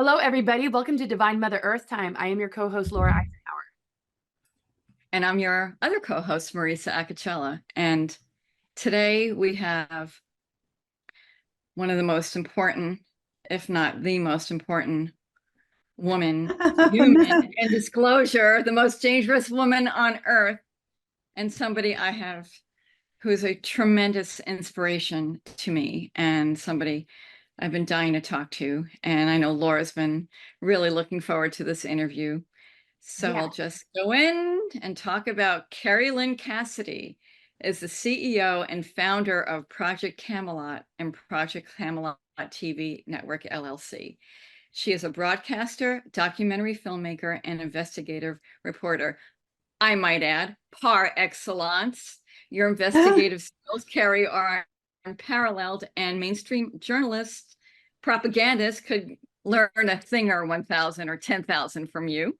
Hello, everybody. Welcome to Divine Mother Earth Time. I am your co-host, Laura Eisenhower. And I'm your other co-host, Marisa Acachella. And today we have one of the most important, if not the most important woman, human, and disclosure, the most dangerous woman on earth, and somebody I have who is a tremendous inspiration to me and somebody I've been dying to talk to. And I know Laura's been really looking forward to this interview. So I'll just go in and talk about Kerry Cassidy is the CEO and founder of Project Camelot and Project Camelot TV Network, LLC. She is a broadcaster, documentary filmmaker, and investigative reporter. I might add, par excellence. Your investigative skills, Kerry, are unparalleled, and mainstream journalists, propagandists could learn a thing or 1,000 or 10,000 from you.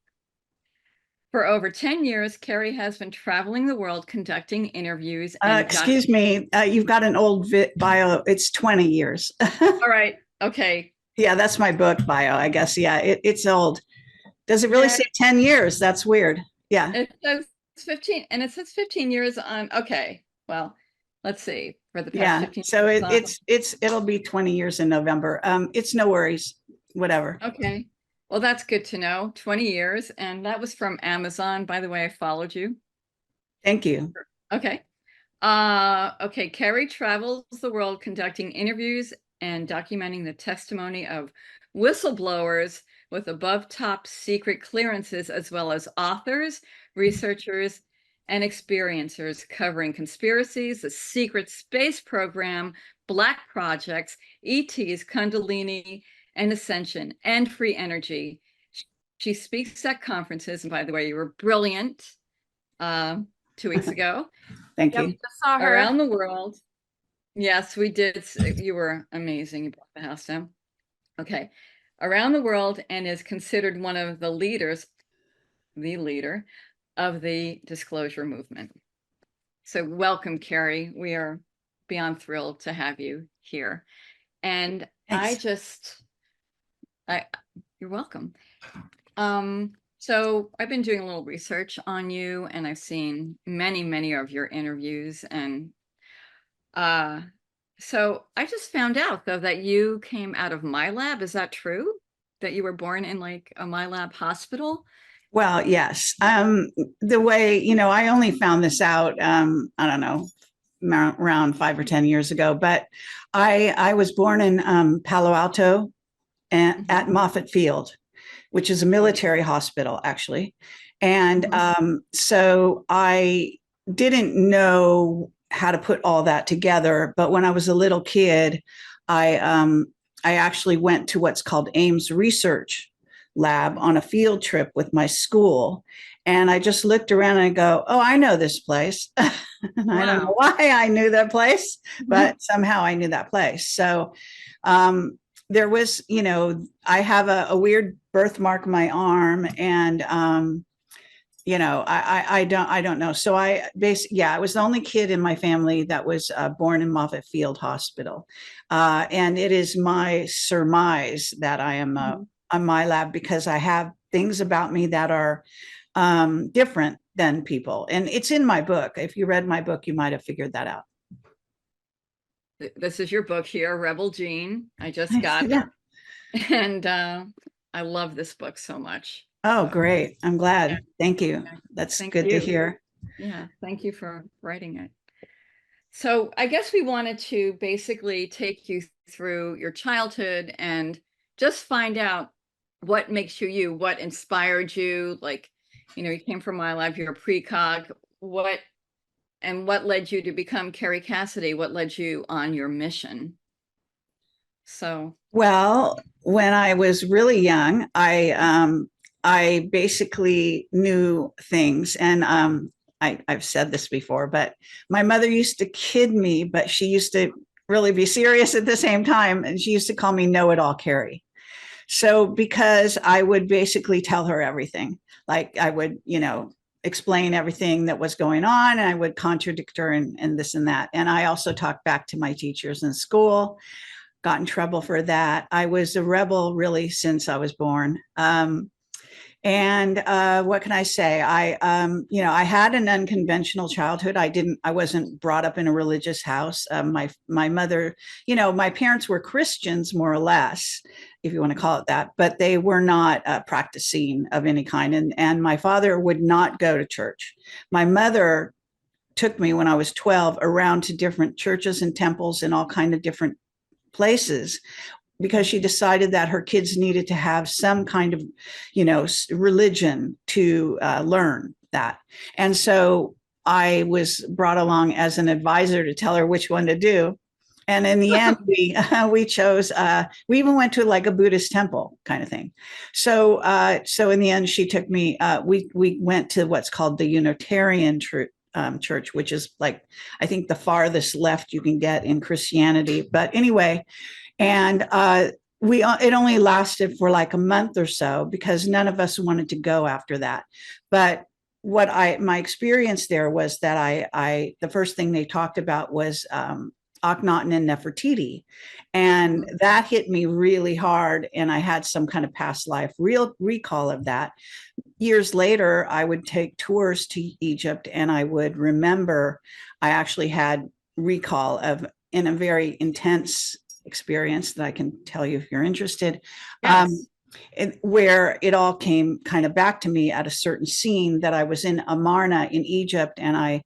For over 10 years, Kerry has been traveling the world conducting interviews. Excuse me, you've got an old bio. It's 20 years. All right. Okay. Yeah, that's my book bio, I guess. Yeah, it's old. Does it really say 10 years? That's weird. Yeah. It says 15, and it says 15 years on. Okay. Well, let's see. For the past 15 so years it'll be 20 years in November. It's no worries. Whatever. Okay. Well, that's good to know. 20 years. And that was from Amazon. By the way, I followed you. Thank you. Okay. Okay. Kerry travels the world conducting interviews and documenting the testimony of whistleblowers with above top secret clearances, as well as authors, researchers, and experiencers covering conspiracies, the secret space program, black projects, ETs, Kundalini, and Ascension, and free energy. She speaks at conferences. And by the way, you were brilliant 2 weeks ago. Thank you. We just saw her around the world. Yes, we did. You were amazing. You brought the house down. Okay. Around the world, and is considered one of the leaders, the leader of the disclosure movement. So welcome, Kerry. We are beyond thrilled to have you here. And Thanks. You're welcome. So I've been doing a little research on you, and I've seen many of your interviews. And so I just found out, though, that you came out of my lab. Is that true? That you were born in like a my lab hospital? Well, yes. The way, I only found this out, I don't know, around 5 or 10 years ago, but I was born in Palo Alto and at Moffett Field, which is a military hospital, actually. And so I didn't know how to put all that together. But when I was a little kid, I actually went to what's called Ames Research Lab on a field trip with my school. And I just looked around and I go, oh, I know this place. And I don't know why I knew that place, but somehow I knew that place. So there was, I have a weird birthmark on my arm, and I don't know. So I was the only kid in my family that was born in Moffett Field Hospital. And it is my surmise that I am on my lab because I have things about me that are different than people. And it's in my book. If you read my book, you might have figured that out. This is your book here, Rebel Gene. I just got it. And I love this book so much. Oh, great. I'm glad. Yeah. Thank you. That's good to hear. Yeah. Thank you for writing it. So I guess we wanted to basically take you through your childhood and just find out what makes you you, what inspired you. Like, you came from my life, you're a precog. What led you to become Kerry Cassidy? What led you on your mission? So, well, when I was really young, I basically knew things, and I've said this before, but my mother used to kid me, but she used to really be serious at the same time, and she used to call me Know-It-All Kerry. So because I would basically tell her everything, like I would, explain everything that was going on, and I would contradict her and this and that. And I also talked back to my teachers in school. got in trouble for that. I was a rebel really since I was born. And what can I say? I had an unconventional childhood. I wasn't brought up in a religious house. My mother, my parents were Christians, more or less, if you want to call it that, but they were not practicing of any kind. And my father would not go to church. My mother took me when I was 12 around to different churches and temples and all kind of different places, because she decided that her kids needed to have some kind of, religion to learn that. And so I was brought along as an advisor to tell her which one to do. And in the end, we chose. We even went to like a Buddhist temple kind of thing. So in the end, she took me. We went to what's called the Unitarian Church, which is like, I think, the farthest left you can get in Christianity. But anyway. And it only lasted for like a month or so because none of us wanted to go after that. But my experience there was that the first thing they talked about was Akhenaten and Nefertiti. And that hit me really hard. And I had some kind of past life recall of that. Years later, I would take tours to Egypt and I would remember I actually had recall in a very intense experience that I can tell you if you're interested, Yes. where it all came kind of back to me at a certain scene that I was in Amarna in Egypt, and I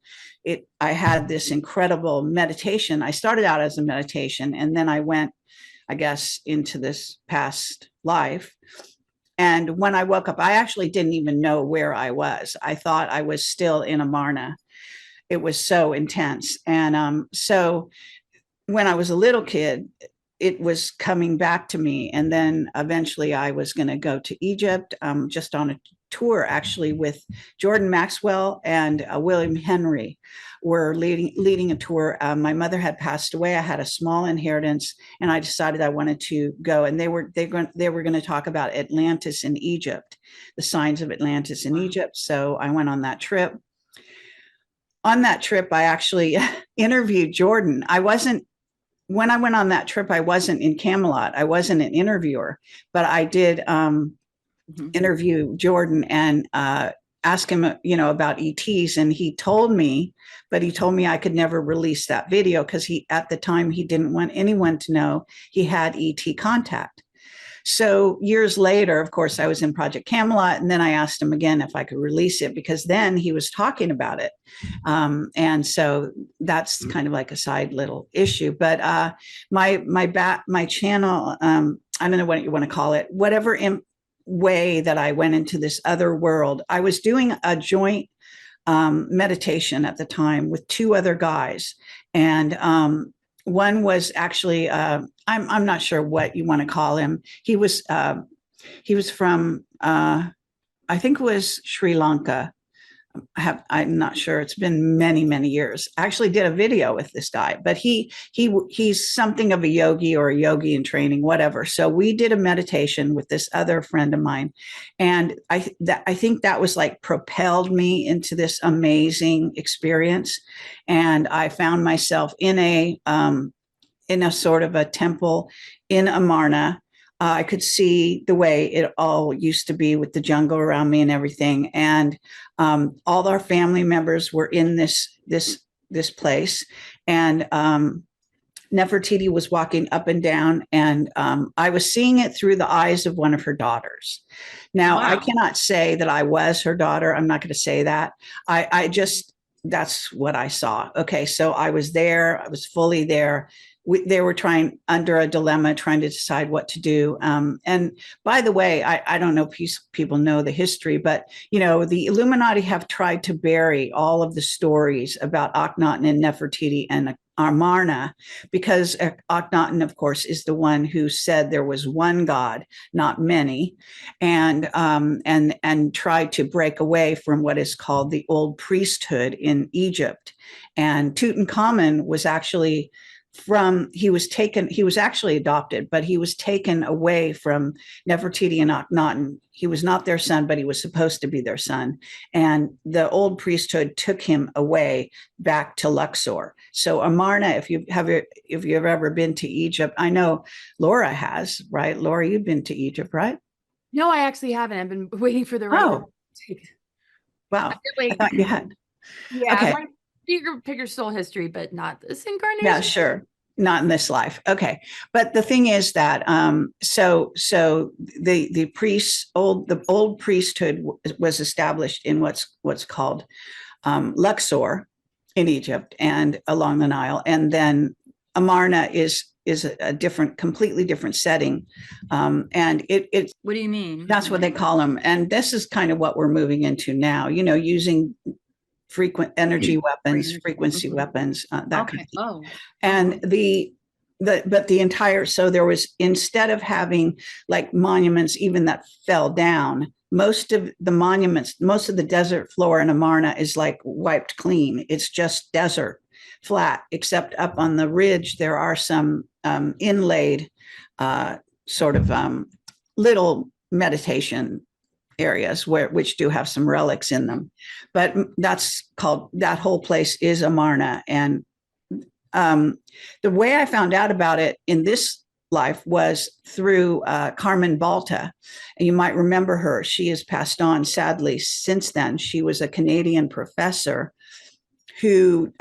had this incredible meditation. I started out as a meditation, and then I went, I guess, into this past life. And when I woke up, I actually didn't even know where I was. I thought I was still in Amarna. It was so intense. And so when I was a little kid, it was coming back to me. And then eventually I was going to go to Egypt, just on a tour, actually, with Jordan Maxwell and William Henry were leading a tour. My mother had passed away. I had a small inheritance, and I decided I wanted to go. And they were going to talk about Atlantis in Egypt, the signs of Atlantis in Egypt. So I went on that trip. On that trip, I actually interviewed Jordan. When I went on that trip, I wasn't in Camelot. I wasn't an interviewer, but I did interview Jordan and ask him, about ETs. And he told me I could never release that video because at the time, he didn't want anyone to know he had ET contact. So years later, of course, I was in Projectcamelot, and then I asked him again if I could release it because then he was talking about it. And so that's kind of like a side little issue. But my channel, I don't know what you want to call it, whatever way that I went into this other world, I was doing a joint meditation at the time with two other guys. And one was actually, I'm not sure what you want to call him. He was from, I think it was Sri Lanka. I'm not sure. It's been many, many years. I actually did a video with this guy, but he's something of a yogi or a yogi in training, whatever. So we did a meditation with this other friend of mine, and I think that was like propelled me into this amazing experience. And I found myself in a sort of a temple in Amarna. I could see the way it all used to be with the jungle around me and everything. And all our family members were in this place. And Nefertiti was walking up and down, and I was seeing it through the eyes of one of her daughters. Now, wow. I cannot say that I was her daughter. I'm not going to say that. That's what I saw. Okay, so I was there. I was fully there. They were under a dilemma, trying to decide what to do. And by the way, I don't know if people know the history, but, the Illuminati have tried to bury all of the stories about Akhenaten and Nefertiti and Amarna, because Akhenaten, of course, is the one who said there was one God, not many, and tried to break away from what is called the old priesthood in Egypt. And Tutankhamun was actually he was actually adopted, but he was taken away from Nefertiti and Akhenaten. He was not their son, but he was supposed to be their son. And the old priesthood took him away back to Luxor. So Amarna, if you've ever been to Egypt, I know Laura has, right? Laura, you've been to Egypt, right? No, I actually haven't. I've been waiting for the right. Oh, wow. I thought you had. Yeah, Okay. my bigger picture soul history, but not this incarnation. Yeah, sure. Not in this life. Okay. But the thing is that so the old priesthood was established in what's called Luxor in Egypt and along the Nile. And then Amarna is a completely different setting. And it What do you mean? that's what they call them. And this is kind of what we're moving into now, using frequent energy weapons, frequency weapons, that kind of thing. Oh. And but the entire, so there was, instead of having like monuments even that fell down, most of the desert floor in Amarna is like wiped clean. It's just desert, flat, except up on the ridge there are some inlaid sort of little meditation areas which do have some relics in them, but that whole place is Amarna. And the way I found out about it in this life was through Carmen Balta, and you might remember her. She has passed on sadly since then. She was a Canadian professor who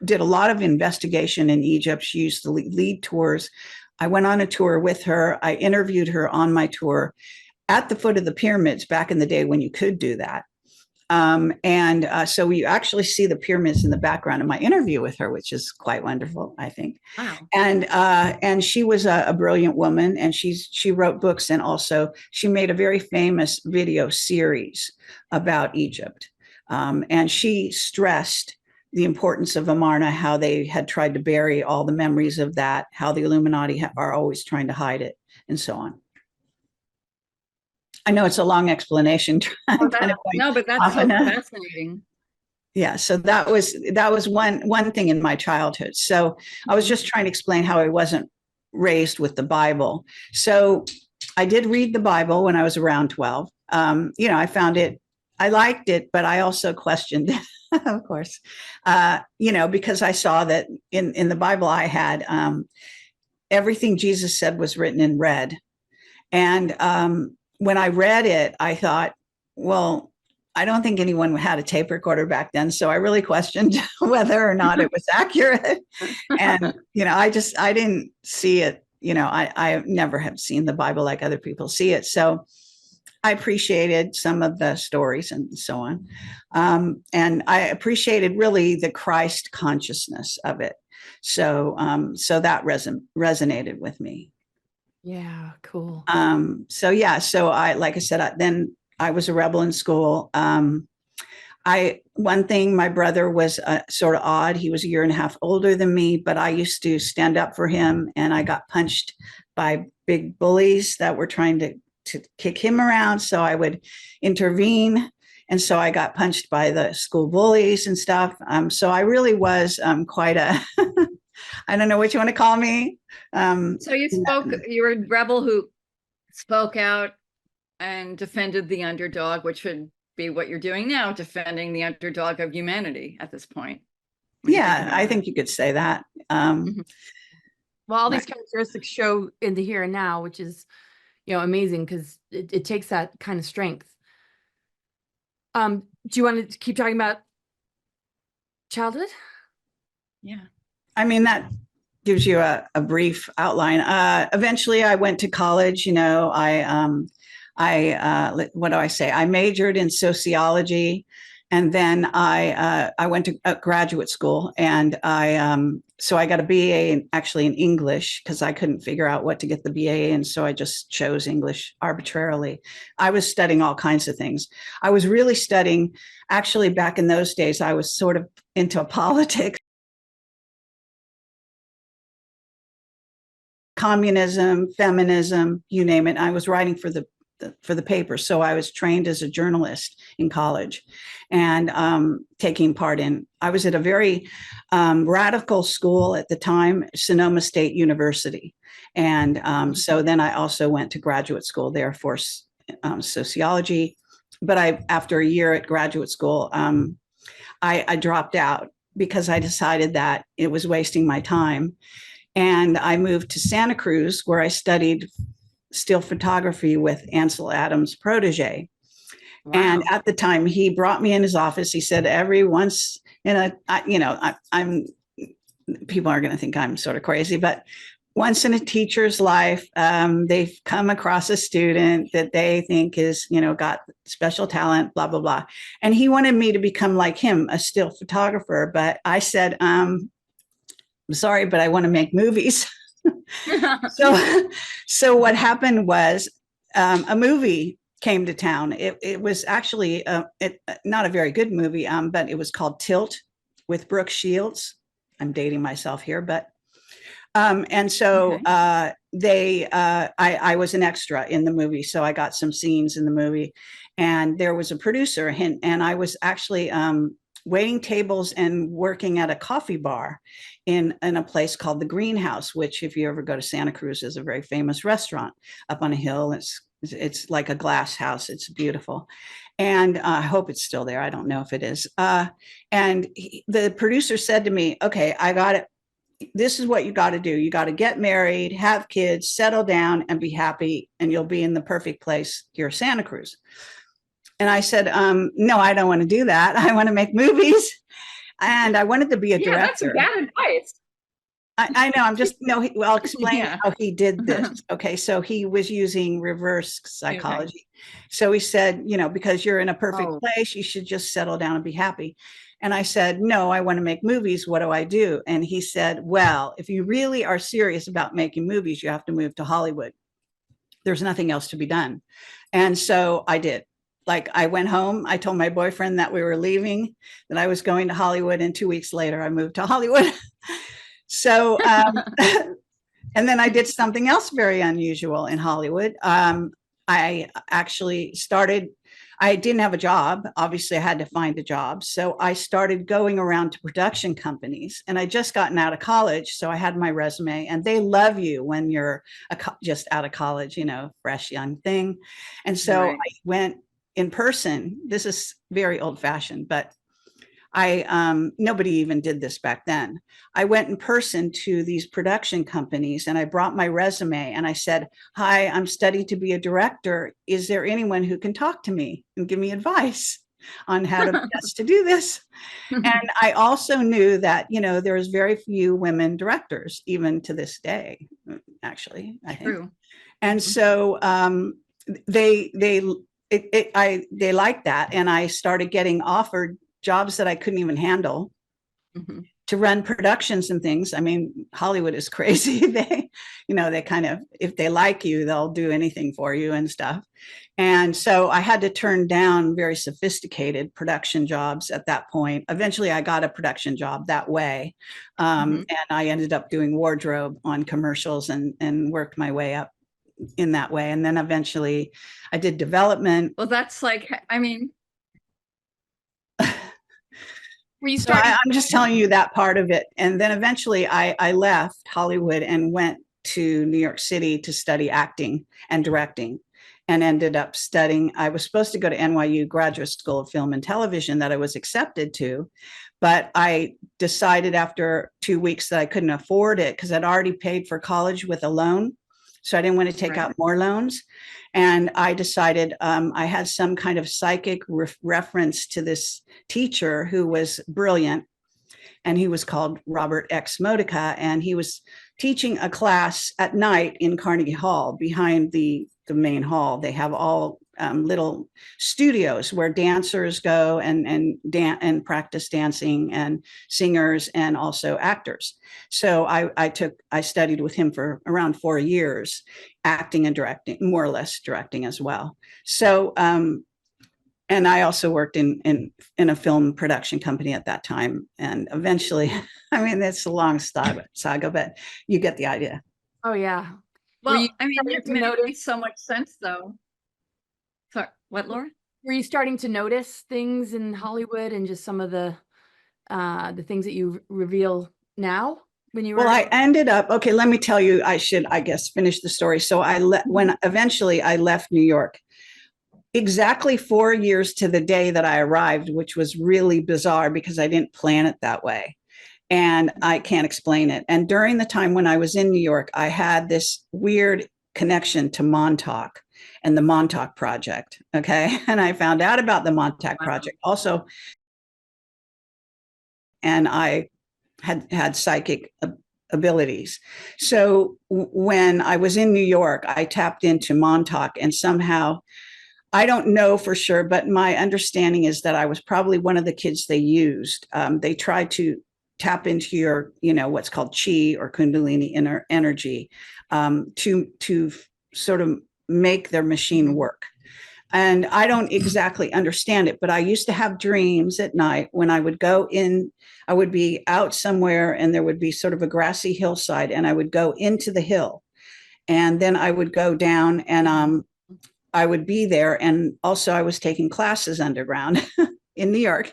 did a lot of investigation in Egypt. She used to lead tours. I went on a tour with her. I interviewed her on my tour at the foot of the pyramids back in the day when you could do that. So we actually see the pyramids in the background of my interview with her, which is quite wonderful, I think. Wow. And she was a brilliant woman, and she wrote books, and also she made a very famous video series about Egypt. And she stressed the importance of Amarna, how they had tried to bury all the memories of that, how the Illuminati are always trying to hide it, and so on. I know it's a long explanation. No, but that's so fascinating. Yeah, so that was one thing in my childhood. So I was just trying to explain how I wasn't raised with the Bible. So I did read the Bible when I was around 12. I found it, I liked it, but I also questioned it, of course, because I saw that in the Bible I had everything Jesus said was written in red. And when I read it, I thought, well, I don't think anyone had a tape recorder back then. So I really questioned whether or not it was accurate. And, I didn't see it. I never have seen the Bible like other people see it. So I appreciated some of the stories and so on. And I appreciated really the Christ consciousness of it. So that resonated with me. Yeah, cool. So like I said, then I was a rebel in school. One thing, my brother was sort of odd. He was a year and a half older than me, but I used to stand up for him, and I got punched by big bullies that were trying to kick him around. So I would intervene. And so I got punched by the school bullies and stuff. So I really was quite a, I don't know what you want to call me. So you were a rebel who spoke out and defended the underdog, which would be what you're doing now, defending the underdog of humanity at this point. Yeah, I think you could say that. Well, all these characteristics show in the here and now, which is, amazing, because it takes that kind of strength. Do you want to keep talking about childhood? Yeah. I mean, that gives you a brief outline. Eventually I went to college. What do I say? I majored in sociology, and then I went to graduate school, and so I got a BA actually in English, because I couldn't figure out what to get the BA in, so I just chose English arbitrarily. I was studying all kinds of things. I was really studying, actually back in those days, I was sort of into politics, communism, feminism, you name it. I was writing for the for the paper. So I was trained as a journalist in college, and taking part in. I was at a very radical school at the time, Sonoma State University, and so then I also went to graduate school there for sociology. But after a year at graduate school, I dropped out because I decided that it was wasting my time. And I moved to Santa Cruz, where I studied still photography with Ansel Adams' protege. Wow. And at the time, he brought me in his office. He said, every once in a, I'm people are going to think I'm sort of crazy, but once in a teacher's life, they've come across a student that they think is, got special talent, blah, blah, blah. And he wanted me to become like him, a still photographer. But I said, I'm sorry, but I want to make movies. So what happened was a movie came to town. It was actually not a very good movie, but it was called Tilt with Brooke Shields. I'm dating myself here, but and so okay. I was an extra in the movie, so I got some scenes in the movie, and there was a producer, and I was actually waiting tables and working at a coffee bar in a place called the Greenhouse, which, if you ever go to Santa Cruz, is a very famous restaurant up on a hill. It's like a glass house. It's beautiful. And I hope it's still there. I don't know if it is. And the producer said to me, okay, I got it. This is what you got to do. You got to get married, have kids, settle down, and be happy, and you'll be in the perfect place here, Santa Cruz. And I said, no, I don't want to do that. I want to make movies. And I wanted to be a director. That's bad advice. I know. I'm just, I'll explain how he did this. Okay. So he was using reverse psychology. Okay. So he said, because you're in a perfect place, you should just settle down and be happy. And I said, no, I want to make movies. What do I do? And he said, well, if you really are serious about making movies, you have to move to Hollywood. There's nothing else to be done. And so I did. Like, I went home, I told my boyfriend that we were leaving, that I was going to Hollywood, and 2 weeks later I moved to Hollywood. So, and then I did something else very unusual in Hollywood. I actually I didn't have a job. Obviously, I had to find a job. So I started going around to production companies, and I just gotten out of college. So I had my resume, and they love you when you're just out of college, fresh young thing. And so I went in person. This is very old fashioned, but nobody even did this back then. I went in person to these production companies, and I brought my resume, and I said, hi, I'm studying to be a director. Is there anyone who can talk to me and give me advice on how to best to do this? And I also knew that, there's very few women directors, even to this day, actually, I think. True. And so they liked that. And I started getting offered jobs that I couldn't even handle to run productions and things. I mean, Hollywood is crazy. They kind of, if they like you, they'll do anything for you and stuff. And so I had to turn down very sophisticated production jobs at that point. Eventually I got a production job that way. And I ended up doing wardrobe on commercials and worked my way up in that way. And then eventually I did development. Well, that's like, So I'm just telling you that part of it. And then eventually I left Hollywood and went to New York City to study acting and directing, and ended up studying. I was supposed to go to NYU Graduate School of Film and Television that I was accepted to, but I decided after 2 weeks that I couldn't afford it because I'd already paid for college with a loan. So I didn't want to take out more loans. And I decided I had some kind of psychic reference to this teacher who was brilliant. And he was called Robert X. Modica. And he was teaching a class at night in Carnegie Hall behind the main hall. They have all little studios where dancers go and practice dancing, and singers, and also actors. So I studied with him for around 4 years, acting and directing, more or less directing as well. So and I also worked in a film production company at that time. And eventually, I mean, it's a long saga, but you get the idea. Oh yeah. Well, it makes so much sense, though. Sorry, what, Laura? Were you starting to notice things in Hollywood and just some of the things that you reveal now when you were? Well, I ended up, okay, let me tell you, I should, I guess, finish the story. So when eventually I left New York, exactly 4 years to the day that I arrived, which was really bizarre because I didn't plan it that way. And I can't explain it. And during the time when I was in New York, I had this weird connection to Montauk and the Montauk Project. Okay. And I found out about the Montauk Project also. And I had psychic abilities. So when I was in New York, I tapped into Montauk, and somehow, I don't know for sure, but my understanding is that I was probably one of the kids they used. They tried to tap into your, what's called chi or Kundalini inner energy, to sort of make their machine work. And I don't exactly understand it, but I used to have dreams at night when I would go in, I would be out somewhere and there would be sort of a grassy hillside, and I would go into the hill, and then I would go down, and I would be there. And also I was taking classes underground in New York,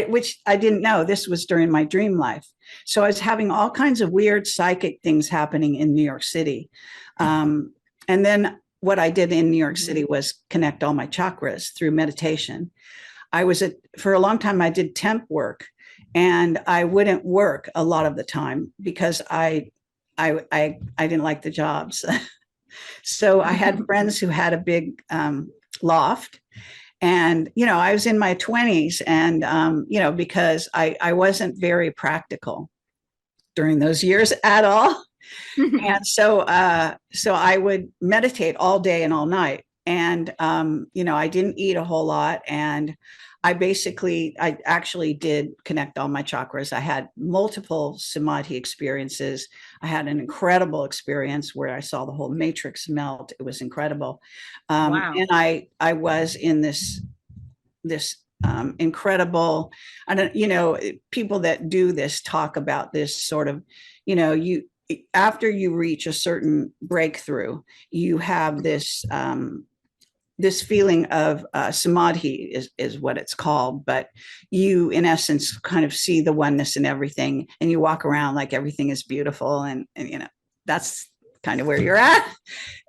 which I didn't know. This was during my dream life. So I was having all kinds of weird psychic things happening in New York City. And then what I did in New York City was connect all my chakras through meditation. For a long time, I did temp work, and I wouldn't work a lot of the time because I didn't like the jobs. So I had friends who had a big loft, and, I was in my 20s, and, because I wasn't very practical during those years at all. And so I would meditate all day and all night. And, I didn't eat a whole lot. And I actually did connect all my chakras. I had multiple samadhi experiences. I had an incredible experience where I saw the whole matrix melt. It was incredible. Wow. And I was in this incredible, people that do this talk about this sort of, after you reach a certain breakthrough, you have this feeling of samadhi is what it's called, but you, in essence, kind of see the oneness in everything, and you walk around like everything is beautiful, and that's kind of where you're at.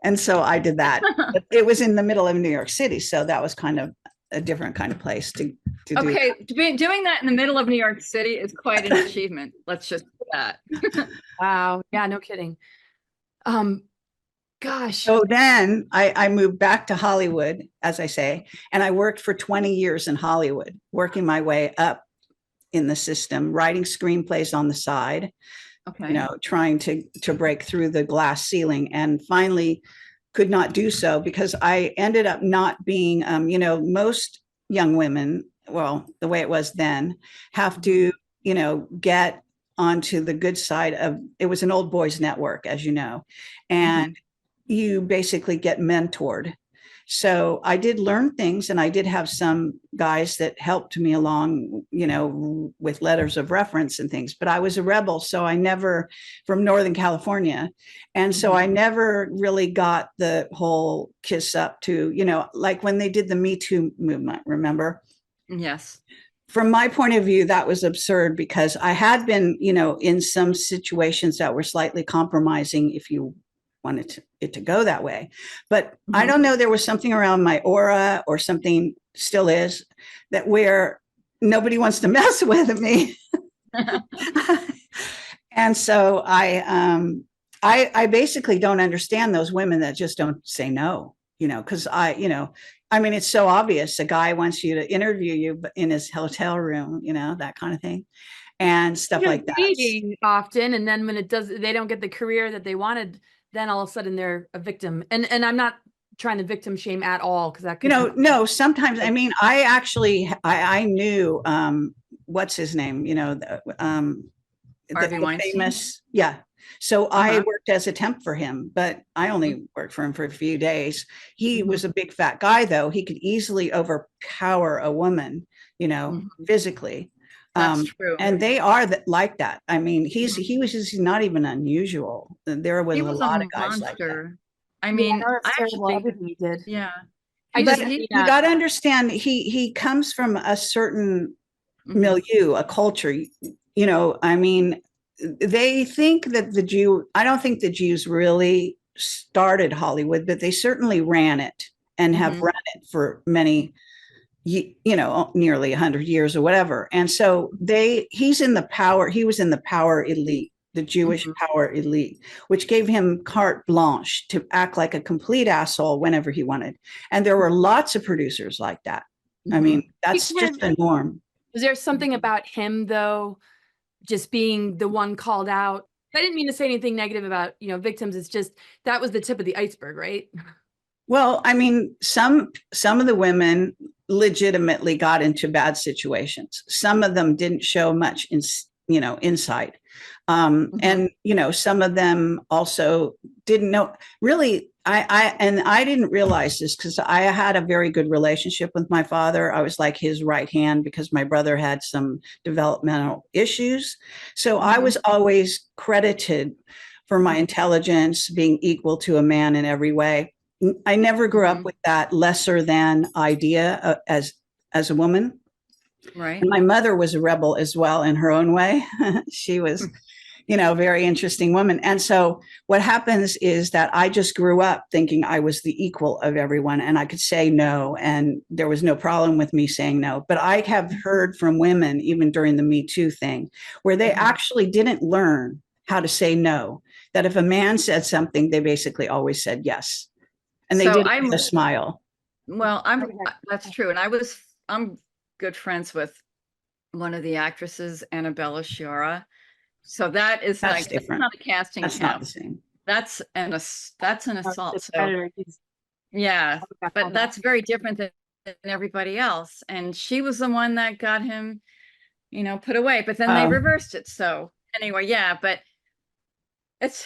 And so I did that. But it was in the middle of New York City, so that was kind of a different kind of place to do. Okay, doing that in the middle of New York City is quite an achievement. Let's just do that. Wow. Yeah, no kidding. Gosh. So then I moved back to Hollywood, as I say, and I worked for 20 years in Hollywood, working my way up in the system, writing screenplays on the side, Okay. trying to break through the glass ceiling, and finally could not do so because I ended up not being, most young women, well, the way it was then, have to, get onto the good side of, it was an old boys network, as you know, and you basically get mentored. So I did learn things, and I did have some guys that helped me along, with letters of reference and things, but I was a rebel. So I never, from Northern California. And so I never really got the whole kiss up to, like when they did the Me Too movement, remember? Yes. From my point of view, that was absurd because I had been, in some situations that were slightly compromising, if you wanted it to go that way. But I don't know, there was something around my aura, or something still is, that where nobody wants to mess with me. And so I basically don't understand those women that just don't say no, because I mean, it's so obvious. A guy wants you to interview you in his hotel room, that kind of thing, and stuff like that. Dating often, and then when they don't get the career that they wanted, then all of a sudden they're a victim. And I'm not trying to victim shame at all, because that could no, sometimes, I mean, I actually I knew what's his name, the famous, yeah. So I worked as a temp for him, but I only worked for him for a few days. He was a big fat guy, though. He could easily overpower a woman, physically. That's true. And they are like that. I mean, he's not even unusual. There was a lot of guys like that. I mean, everything he did. yeah, I But just mean you got to understand, he comes from a certain milieu, a culture. You know, I mean, they think that I don't think the Jews really started Hollywood, but they certainly ran it and have run it for many, you know, nearly 100 years or whatever. And so he was in the power elite, the Jewish power elite, which gave him carte blanche to act like a complete asshole whenever he wanted. And there were lots of producers like that. I mean, that's just the norm. Was there something about him though, just being the one called out? I didn't mean to say anything negative about, you know, victims. It's just that was the tip of the iceberg, right? Well, I mean, some of the women legitimately got into bad situations. Some of them didn't show much insight. And, you know, some of them also didn't know really. I didn't realize this because I had a very good relationship with my father. I was like his right hand because my brother had some developmental issues. So I was always credited for my intelligence, being equal to a man in every way. I never grew up with that lesser than idea as a woman. Right. And my mother was a rebel as well in her own way. She was, you know, a very interesting woman. And so what happens is that I just grew up thinking I was the equal of everyone and I could say no. And there was no problem with me saying no. But I have heard from women, even during the Me Too thing, where they actually didn't learn how to say no. That if a man said something, they basically always said yes. And they did it with a smile. Well, that's true. And I'm good friends with one of the actresses, Annabella Sciorra. So that's different. That's not a casting couch. Not the same. That's an assault. So, yeah, but that's very different than everybody else. And she was the one that got him, you know, put away. But then they reversed it. So anyway, yeah. But it's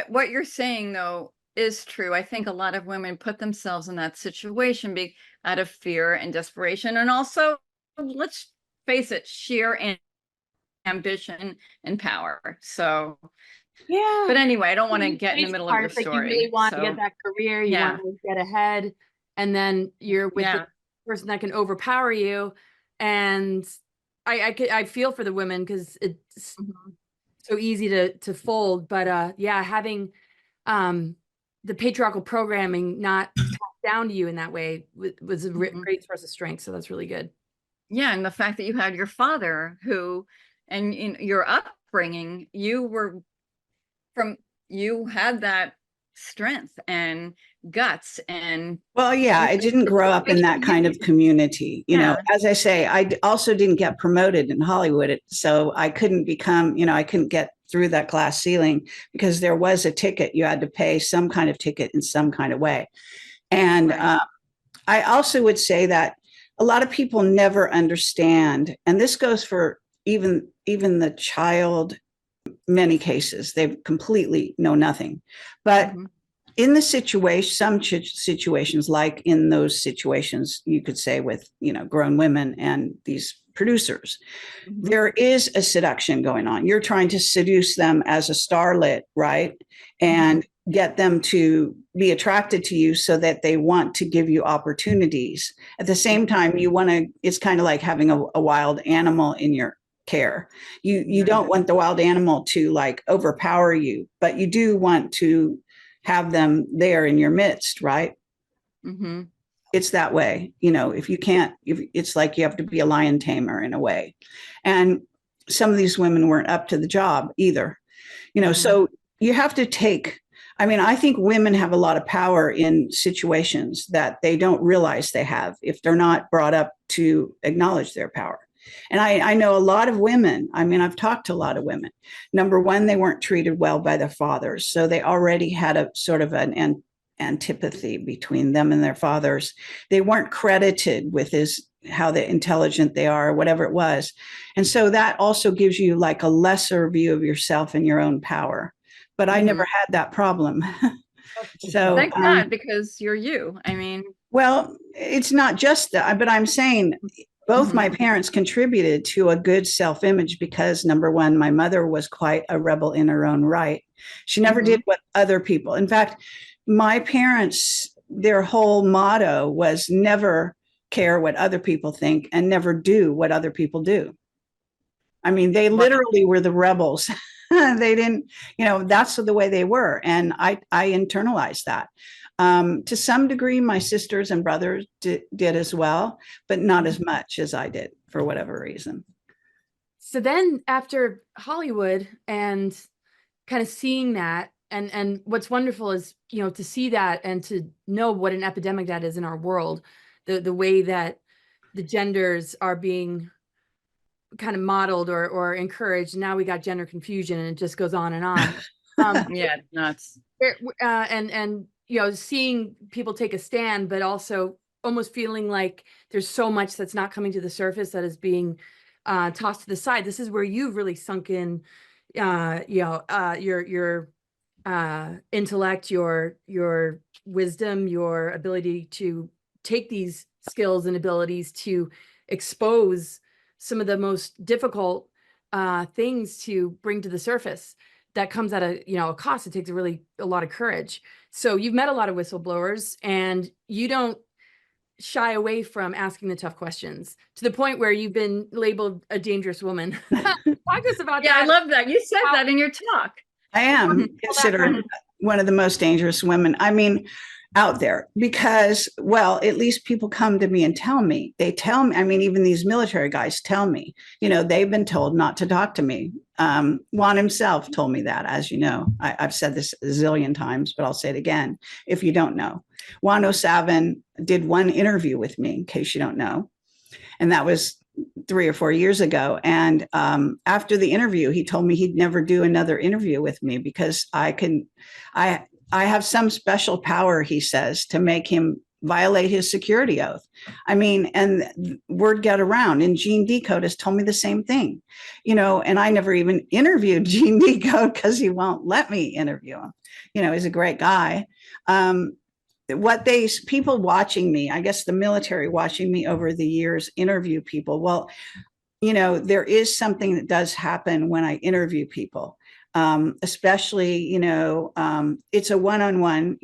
what you're saying though is true. I think a lot of women put themselves in that situation out of fear and desperation, and also, let's face it, sheer ambition and power. So yeah. But anyway, I don't want to get in the middle of your story. Like you really want to get that career, you want to get ahead, and then you're with the person that can overpower you. And I feel for the women because it's so easy to fold. But having the patriarchal programming not passed down to you in that way was a great source of strength. So that's really good. Yeah, and the fact that you had your father who, and in your upbringing, you had that strength and guts and. Well, yeah, I didn't grow up in that kind of community. You know, as I say, I also didn't get promoted in Hollywood. So I couldn't I couldn't get through that glass ceiling because there was a ticket. You had to pay some kind of ticket in some kind of way. And I also would say that a lot of people never understand, and this goes for even the child, many cases, they completely know nothing. But in the situation, some situations, like in those situations, you could say with, you know, grown women and these producers, there is a seduction going on. You're trying to seduce them as a starlet, right? And get them to be attracted to you so that they want to give you opportunities. At the same time, it's kind of like having a wild animal in your care. You don't want the wild animal to like overpower you, but you do want to have them there in your midst, right? It's that way. You know, it's like you have to be a lion tamer in a way. And some of these women weren't up to the job either. You know, so you have to I think women have a lot of power in situations that they don't realize they have if they're not brought up to acknowledge their power. And I know a lot of women. I mean, I've talked to a lot of women. Number one, they weren't treated well by their fathers. So they already had a sort of an antipathy between them and their fathers. They weren't credited with how intelligent they are, or whatever it was. And so that also gives you like a lesser view of yourself and your own power. But I never had that problem. So thank God, because you're you. I mean, well, it's not just that, but I'm saying both my parents contributed to a good self-image because, number one, my mother was quite a rebel in her own right. She never did what other people. In fact, my parents their whole motto was never care what other people think and never do what other people do. I mean, they literally were the rebels. They didn't, that's the way they were. And I internalized that. To some degree, my sisters and brothers did as well, but not as much as I did for whatever reason. So then after Hollywood and kind of seeing that, and what's wonderful is, to see that and to know what an epidemic that is in our world, the way that the genders are being kind of modeled or encouraged. Now we got gender confusion, and it just goes on and on. Yeah, nuts. And seeing people take a stand, but also almost feeling like there's so much that's not coming to the surface that is being tossed to the side. This is where you've really sunk in, your intellect, your wisdom, your ability to take these skills and abilities to expose some of the most difficult things to bring to the surface. That comes at a cost. It takes a lot of courage. So you've met a lot of whistleblowers, and you don't shy away from asking the tough questions, to the point where you've been labeled a dangerous woman. Talk to us about that. Yeah, I love that. You said that in your talk. I am considered one of the most dangerous women, out there, because, well, at least people come to me and tell me. They tell me, even these military guys tell me, they've been told not to talk to me. Juan himself told me that, as you know. I've said this a zillion times, but I'll say it again if you don't know. Juan O'Savin did one interview with me, in case you don't know, and that was 3 or 4 years ago. And after the interview, he told me he'd never do another interview with me because I have some special power, he says, to make him violate his security oath. And word got around, and Gene Decode has told me the same thing, and I never even interviewed Gene Decode because he won't let me interview him. He's a great guy. People watching me, I guess the military watching me over the years interview people. Well, there is something that does happen when I interview people. Especially, it's a one-on-one,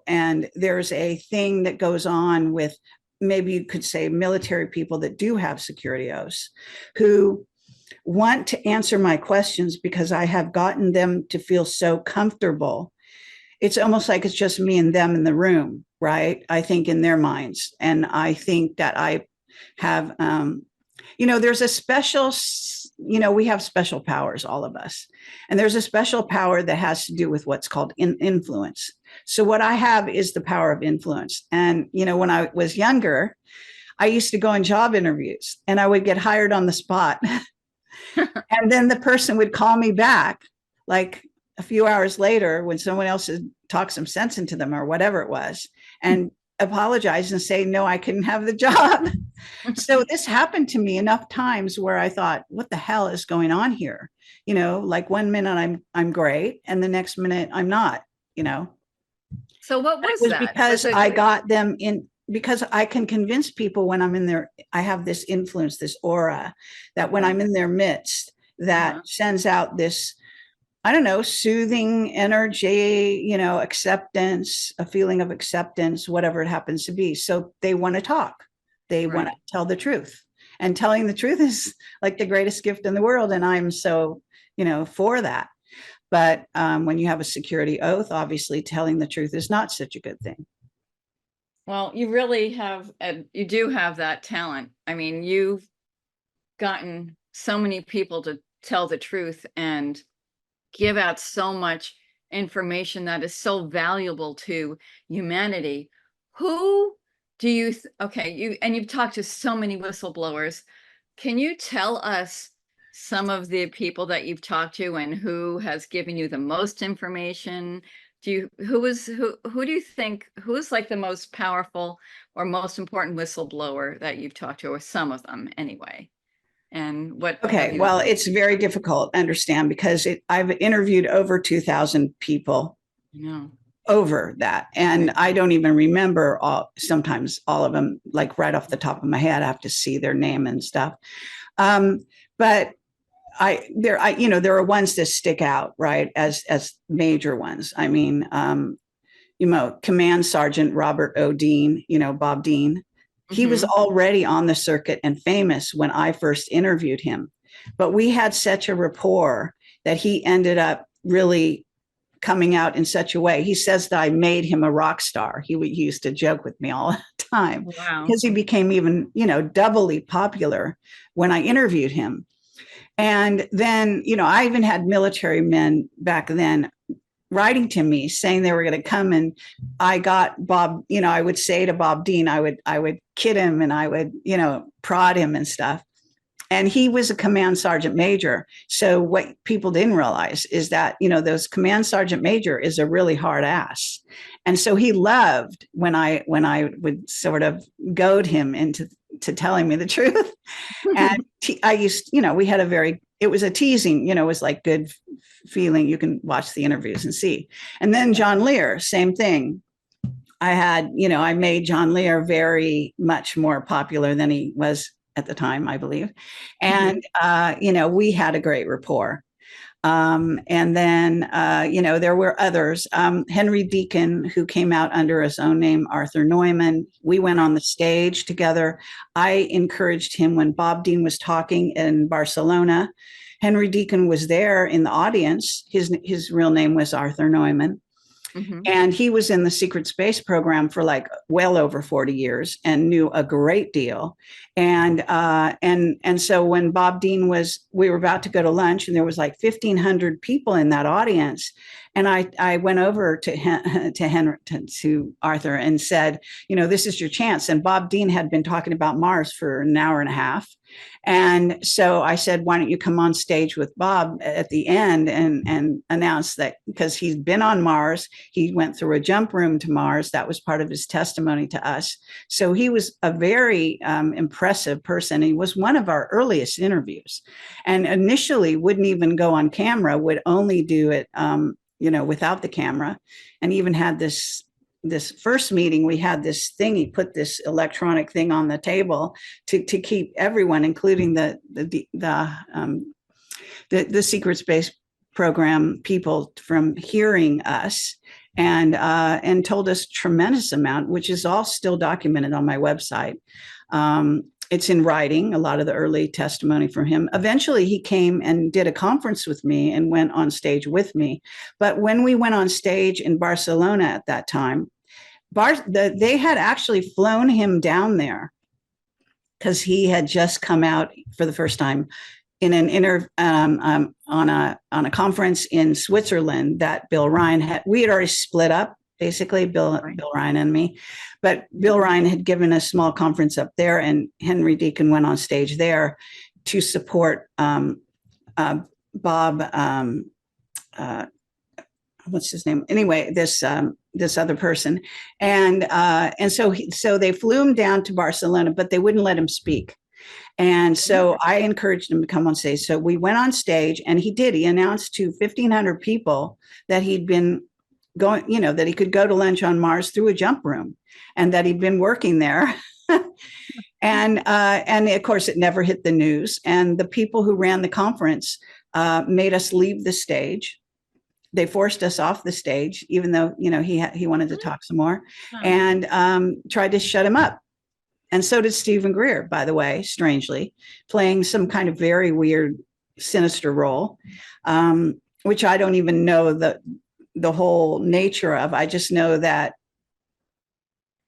and there's a thing that goes on with, maybe you could say, military people that do have security oaths, who want to answer my questions because I have gotten them to feel so comfortable. It's almost like it's just me and them in the room, right? I think in their minds. And I think that I have, there's a special, we have special powers, all of us. And there's a special power that has to do with what's called influence. So what I have is the power of influence. And, when I was younger, I used to go on job interviews and I would get hired on the spot. And then the person would call me back like a few hours later when someone else had talked some sense into them or whatever it was, and apologize and say, no, I couldn't have the job. So this happened to me enough times where I thought, what the hell is going on here? Like one minute I'm great, and the next minute I'm not, So what was that? Because I got them in, because I can convince people when I'm in there, I have this influence, this aura, that when I'm in their midst, that sends out this, I don't know, soothing energy, acceptance, a feeling of acceptance, whatever it happens to be. So they want to talk. They want to tell the truth. And telling the truth is like the greatest gift in the world. And I'm so, for that. But when you have a security oath, obviously telling the truth is not such a good thing. Well, you really have, you do have that talent. You've gotten so many people to tell the truth and give out so much information that is so valuable to humanity. Who do you, you've talked to so many whistleblowers. Can you tell us some of the people that you've talked to and who has given you the most information? Who do you think, who is like the most powerful or most important whistleblower that you've talked to, or some of them anyway? And what? Okay, well, it's very difficult to understand because I've interviewed over 2,000 people over that. And I don't even remember sometimes all of them, like right off the top of my head. I have to see their name and stuff. But there are ones that stick out, right, as major ones. Command Sergeant Robert O. Dean, Bob Dean. He was already on the circuit and famous when I first interviewed him. But we had such a rapport that he ended up really coming out in such a way. He says that I made him a rock star. He used to joke with me all the time. Wow. Because he became even, doubly popular when I interviewed him. And then, I even had military men back then writing to me saying they were going to come, and I got Bob, I would say to Bob Dean, I would kid him and I would, prod him and stuff. And he was a command sergeant major. So what people didn't realize is that, those command sergeant major is a really hard ass. And so he loved when I would sort of goad him into telling me the truth. And I used, we had it was a teasing, it was like good feeling. You can watch the interviews and see. And then John Lear, same thing. I made John Lear very much more popular than he was at the time, I believe. And, we had a great rapport. And then, there were others. Henry Deacon, who came out under his own name, Arthur Neumann. We went on the stage together. I encouraged him when Bob Dean was talking in Barcelona. Henry Deacon was there in the audience. His real name was Arthur Neumann. And he was in the secret space program for like well over 40 years and knew a great deal. And so when Bob Dean we were about to go to lunch, and there was like 1,500 people in that audience. And I went over to Arthur and said, this is your chance. And Bob Dean had been talking about Mars for an hour and a half. And so I said, why don't you come on stage with Bob at the end and announce that, because he's been on Mars, he went through a jump room to Mars. That was part of his testimony to us. So he was a very impressive person. He was one of our earliest interviews, and initially wouldn't even go on camera, would only do it, without the camera, and even had this first meeting, we had this thing, he put this electronic thing on the table to keep everyone, including the secret space program people, from hearing us, and told us tremendous amount, which is all still documented on my website. It's in writing, a lot of the early testimony from him. Eventually, he came and did a conference with me and went on stage with me. But when we went on stage in Barcelona at that time, they had actually flown him down there because he had just come out for the first time in an on a conference in Switzerland that Bill Ryan had. We had already split up, basically, Bill Ryan and me. But Bill Ryan had given a small conference up there, and Henry Deacon went on stage there to support Bob. What's his name? Anyway, this other person, and so they flew him down to Barcelona, but they wouldn't let him speak. And so I encouraged him to come on stage. So we went on stage, and he did. He announced to 1,500 people that he'd been going, that he could go to lunch on Mars through a jump room, and that he'd been working there. And of course, it never hit the news. And the people who ran the conference made us leave the stage. They forced us off the stage, even though, he wanted to talk some more, and tried to shut him up. And so did Stephen Greer, by the way, strangely, playing some kind of very weird, sinister role, which I don't even know the whole nature of. I just know that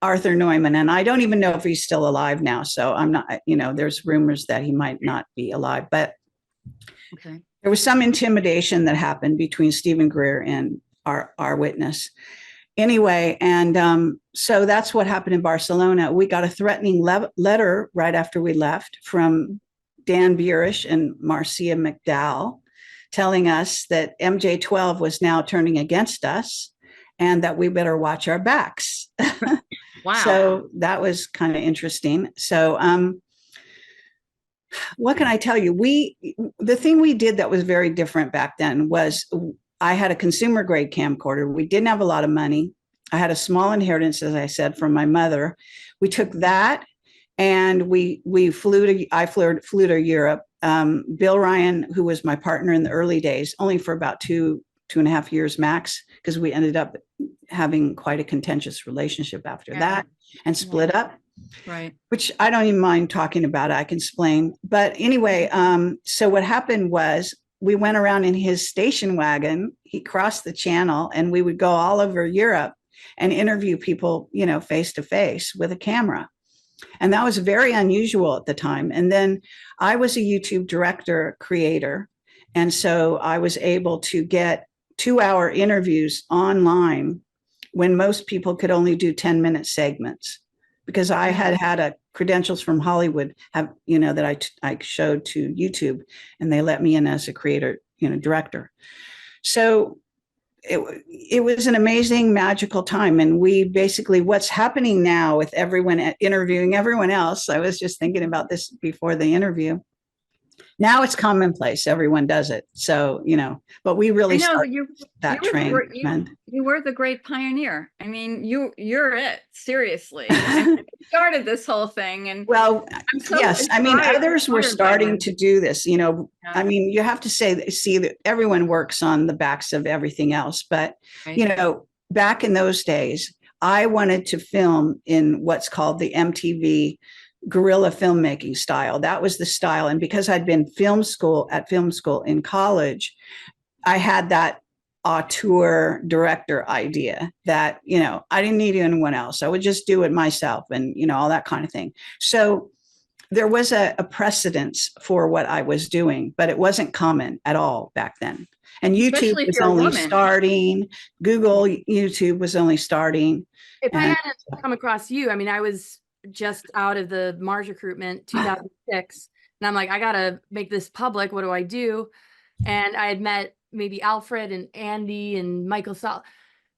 Arthur Neumann, and I don't even know if he's still alive now. So I'm not, there's rumors that he might not be alive, but okay. There was some intimidation that happened between Stephen Greer and our witness. Anyway, and so that's what happened in Barcelona. We got a threatening letter right after we left from Dan Burish and Marcia McDowell, telling us that MJ-12 was now turning against us and that we better watch our backs. Wow. So that was kind of interesting. So what can I tell you? The thing we did that was very different back then was I had a consumer grade camcorder. We didn't have a lot of money. I had a small inheritance, as I said, from my mother. We took that and I flew to Europe. Bill Ryan, who was my partner in the early days, only for about two and a half years max, because we ended up having quite a contentious relationship after Yeah. that and split up. Right. Which I don't even mind talking about. I can explain. But anyway, so what happened was we went around in his station wagon. He crossed the channel and we would go all over Europe and interview people, you know, face to face with a camera. And that was very unusual at the time. And then I was a YouTube director creator. And so I was able to get 2-hour interviews online when most people could only do 10-minute segments, because I had a credentials from Hollywood, have, you know, that I showed to YouTube, and they let me in as a creator, you know, director. So it was an amazing, magical time. And we basically, what's happening now with everyone interviewing everyone else, I was just thinking about this before the interview. Now it's commonplace. Everyone does it. So, you know, but we really started that train. You were the great pioneer. I mean, you're it, seriously. And you started this whole thing. And well, yes, I mean, others were starting to do this, you know. Yeah. I mean, you have to see that everyone works on the backs of everything else. But, right. You know, back in those days, I wanted to film in what's called the MTV guerrilla filmmaking style. That was the style. And because I'd been film school in college, I had that auteur director idea that, you know, I didn't need anyone else. I would just do it myself and, you know, all that kind of thing. So there was a precedence for what I was doing, but it wasn't common at all back then. And YouTube was only starting. Google, YouTube was only starting. If I hadn't come across you, I mean, I was just out of the Mars recruitment 2006, and I'm like, I gotta make this public. What do I do? And I had met maybe Alfred and Andy and Michael Saul,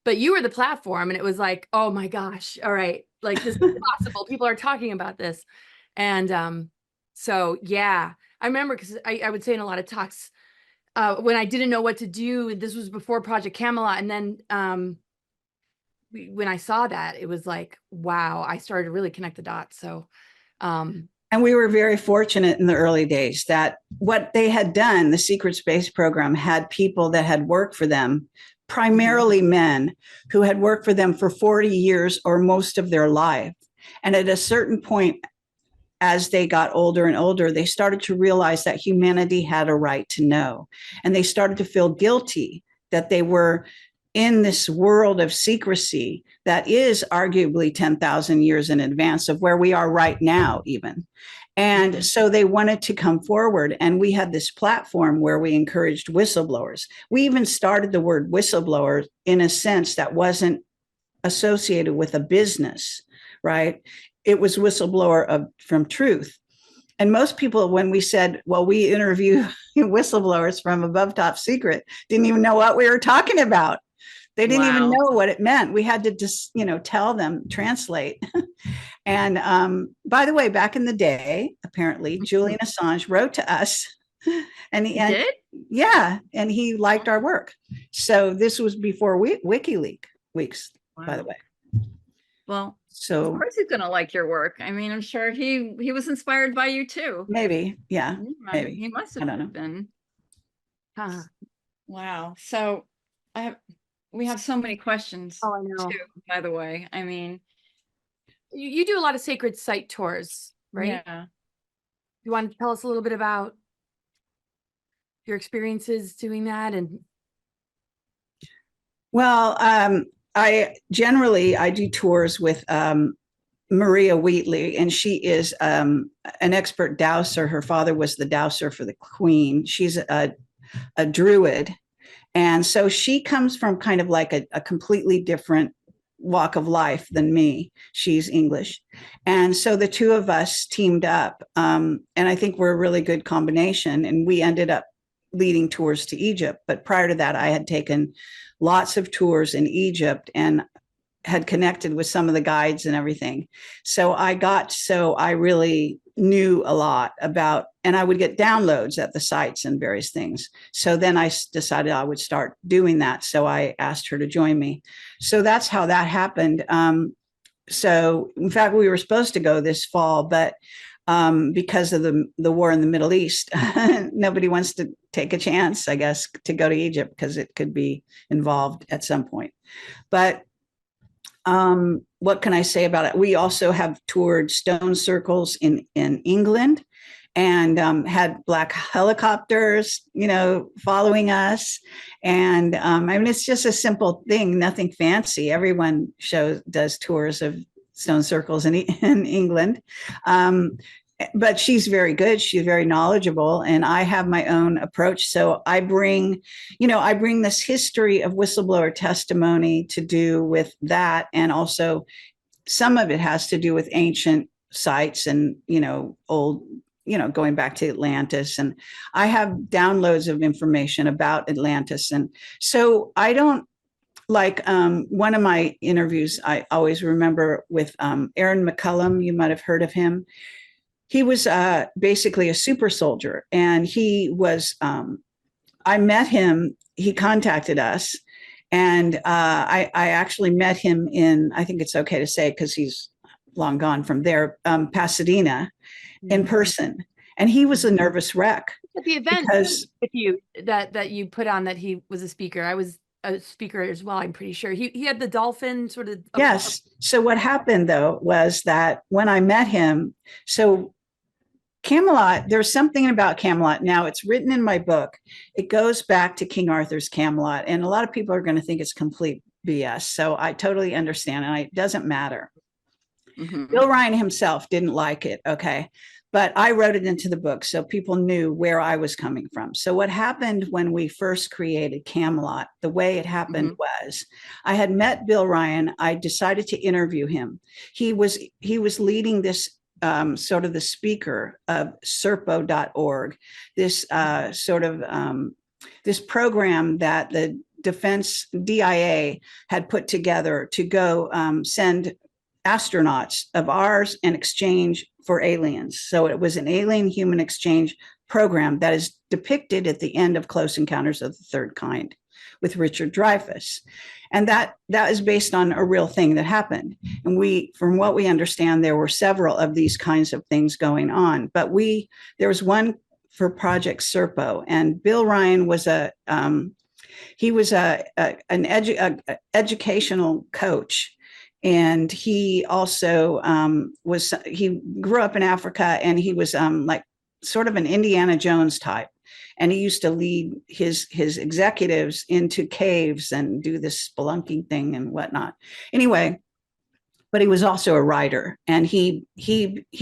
but you were the platform, and it was like, oh my gosh, all right, like this is possible. People are talking about this. And so yeah, I remember, because I would say in a lot of talks when I didn't know what to do, this was before Project Camelot, and then when I saw that, it was like, wow, I started to really connect the dots. So, and we were very fortunate in the early days that what they had done, the secret space program, had people that had worked for them, primarily men who had worked for them for 40 years or most of their life. And at a certain point, as they got older and older, they started to realize that humanity had a right to know. And they started to feel guilty that they were in this world of secrecy that is arguably 10,000 years in advance of where we are right now, even. And so they wanted to come forward. And we had this platform where we encouraged whistleblowers. We even started the word whistleblower in a sense that wasn't associated with a business, right? It was whistleblower from truth. And most people, when we said, well, we interview whistleblowers from Above Top Secret, didn't even know what we were talking about. They didn't even know what it meant. We had to just, you know, tell them, translate. And by the way, back in the day, apparently, Julian Assange wrote to us. And he did? Yeah. And he liked our work. So this was before WikiLeaks, by the way. Well, so of course he's going to like your work. I mean, I'm sure he was inspired by you too. Maybe. Yeah. Maybe. He must have been. Huh. Wow. So we have so many questions. Oh, I know. Too, by the way, I mean, you do a lot of sacred site tours, right? Yeah. You want to tell us a little bit about your experiences doing that? And well, I do tours with Maria Wheatley, and she is an expert dowser. Her father was the dowser for the queen. She's a druid. And so she comes from kind of like a completely different walk of life than me. She's English. And so the two of us teamed up. And I think we're a really good combination. And we ended up leading tours to Egypt. But prior to that, I had taken lots of tours in Egypt and had connected with some of the guides and everything. So I really knew a lot about, and I would get downloads at the sites and various things. So then I decided I would start doing that. So I asked her to join me. So that's how that happened. So in fact, we were supposed to go this fall, but because of the war in the Middle East. Nobody wants to take a chance, I guess, to go to Egypt because it could be involved at some point. But what can I say about it? We also have toured stone circles in England, and had black helicopters, following us. And I mean, it's just a simple thing, nothing fancy. Everyone does tours of stone circles in England. But she's very good. She's very knowledgeable, and I have my own approach. So I bring this history of whistleblower testimony to do with that, and also some of it has to do with ancient sites and old, going back to Atlantis. And I have downloads of information about Atlantis, and so I don't like one of my interviews I always remember with Aaron McCullum. You might have heard of him. He was basically a super soldier, and he was, I met him, he contacted us, and I actually met him in, I think it's okay to say because he's long gone from there, Pasadena, in person. And he was a nervous wreck. At the event because, with you that you put on, that he was a speaker. I was a speaker as well, I'm pretty sure. He had the dolphin sort of. Yes. So what happened though was that when I met him, so Camelot, there's something about Camelot. Now it's written in my book. It goes back to King Arthur's Camelot. And a lot of people are going to think it's complete BS. So I totally understand. And it doesn't matter. Bill Ryan himself didn't like it. Okay. But I wrote it into the book so people knew where I was coming from. So what happened when we first created Camelot, the way it happened was I had met Bill Ryan. I decided to interview him. He was leading this sort of the speaker of serpo.org, this this program that the Defense DIA had put together to go send astronauts of ours in exchange for aliens. So it was an alien human exchange program that is depicted at the end of Close Encounters of the Third Kind with Richard Dreyfuss. And that is based on a real thing that happened. And from what we understand, there were several of these kinds of things going on. But there was one for Project Serpo, and Bill Ryan was an educational coach. And he also he grew up in Africa, and he was like sort of an Indiana Jones type. And he used to lead his executives into caves and do this spelunking thing and whatnot. Anyway, but he was also a writer, and he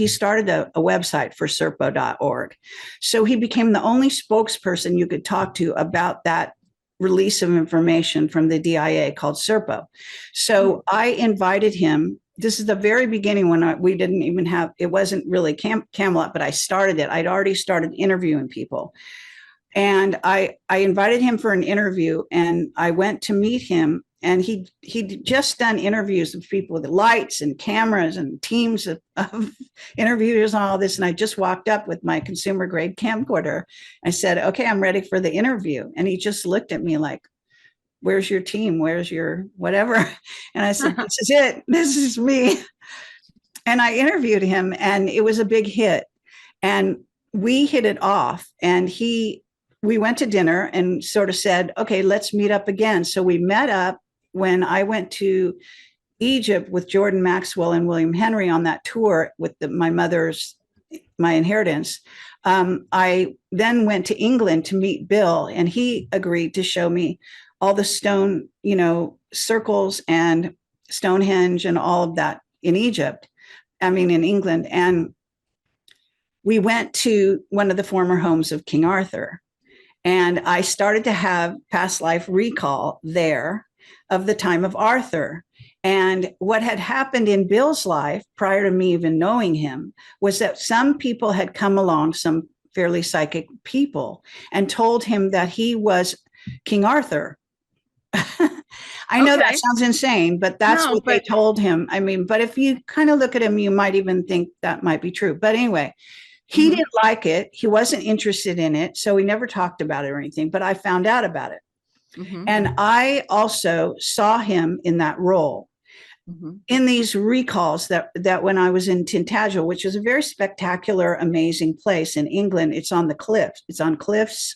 started a website for serpo.org. So he became the only spokesperson you could talk to about that release of information from the DIA called Serpo. So I invited him. This is the very beginning when we didn't even have, it wasn't really Camelot, but I started it. I'd already started interviewing people. And I invited him for an interview, and I went to meet him, and he'd just done interviews with people with lights and cameras and teams of interviewers and all this. And I just walked up with my consumer grade camcorder. I said, okay, I'm ready for the interview. And he just looked at me like, where's your team? Where's your whatever? And I said, this is it. This is me. And I interviewed him, and it was a big hit. And we hit it off, and we went to dinner and sort of said, okay, let's meet up again. So we met up when I went to Egypt with Jordan Maxwell and William Henry on that tour with my inheritance. I then went to England to meet Bill, and he agreed to show me all the stone, circles and Stonehenge and all of that in Egypt. In England. And we went to one of the former homes of King Arthur. And I started to have past life recall there of the time of Arthur. And what had happened in Bill's life prior to me even knowing him was that some people had come along, some fairly psychic people, and told him that he was King Arthur. I know that sounds insane, but that's what they told him. But if you kind of look at him, you might even think that might be true. But anyway, he didn't like it. He wasn't interested in it. So we never talked about it or anything, but I found out about it. And I also saw him in that role. in these recalls that when I was in Tintagel, which is a very spectacular, amazing place in England, it's on the cliffs. It's on cliffs,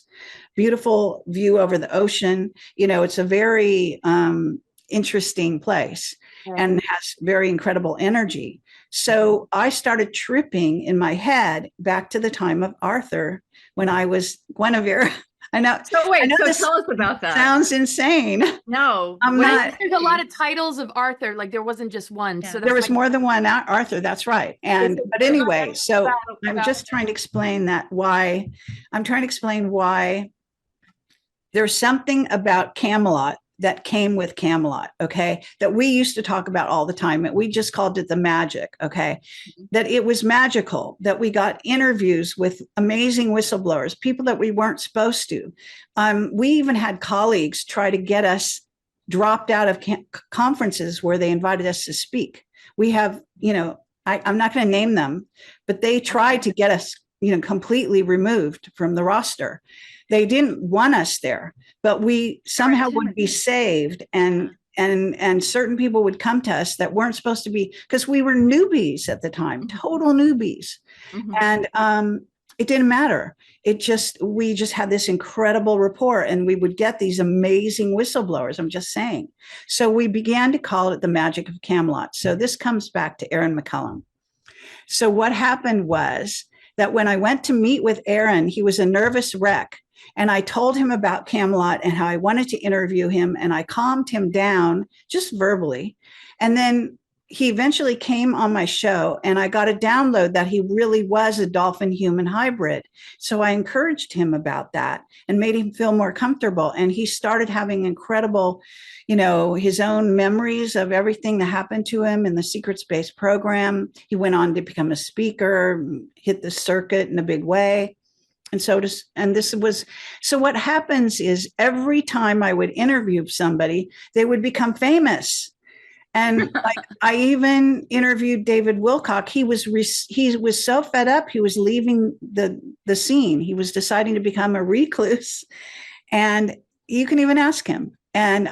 beautiful view over the ocean. You know, it's a very interesting place and has very incredible energy. So I started tripping in my head back to the time of Arthur when I was Guinevere. I know. So wait, so this tell us about that. sounds insane. No, I'm what not- is There's a lot of titles of Arthur, like there wasn't just one. Yeah. So There was that's more than one Arthur. That's right. And but anyway, so I'm just trying to explain that why I'm trying to explain why there's something about Camelot that came with Camelot, okay, that we used to talk about all the time. We just called it the magic, okay, that it was magical, that we got interviews with amazing whistleblowers, people that we weren't supposed to. We even had colleagues try to get us dropped out of conferences where they invited us to speak. We have, you know, I'm not going to name them, but they tried to get us, you know, completely removed from the roster. They didn't want us there, but we somehow would be saved, and certain people would come to us that weren't supposed to be, because we were newbies at the time, total newbies. And it didn't matter. We just had this incredible rapport, and we would get these amazing whistleblowers. I'm just saying. So we began to call it the magic of Camelot. So this comes back to Aaron McCullum. So what happened was that when I went to meet with Aaron, he was a nervous wreck. And I told him about Camelot and how I wanted to interview him, and I calmed him down just verbally. And then he eventually came on my show, and I got a download that he really was a dolphin human hybrid. So I encouraged him about that and made him feel more comfortable. And he started having incredible, you know, his own memories of everything that happened to him in the secret space program. He went on to become a speaker, hit the circuit in a big way. And so what happens is every time I would interview somebody, they would become famous. And like I even interviewed David Wilcock. He was so fed up. He was leaving the scene. He was deciding to become a recluse, and you can even ask him. And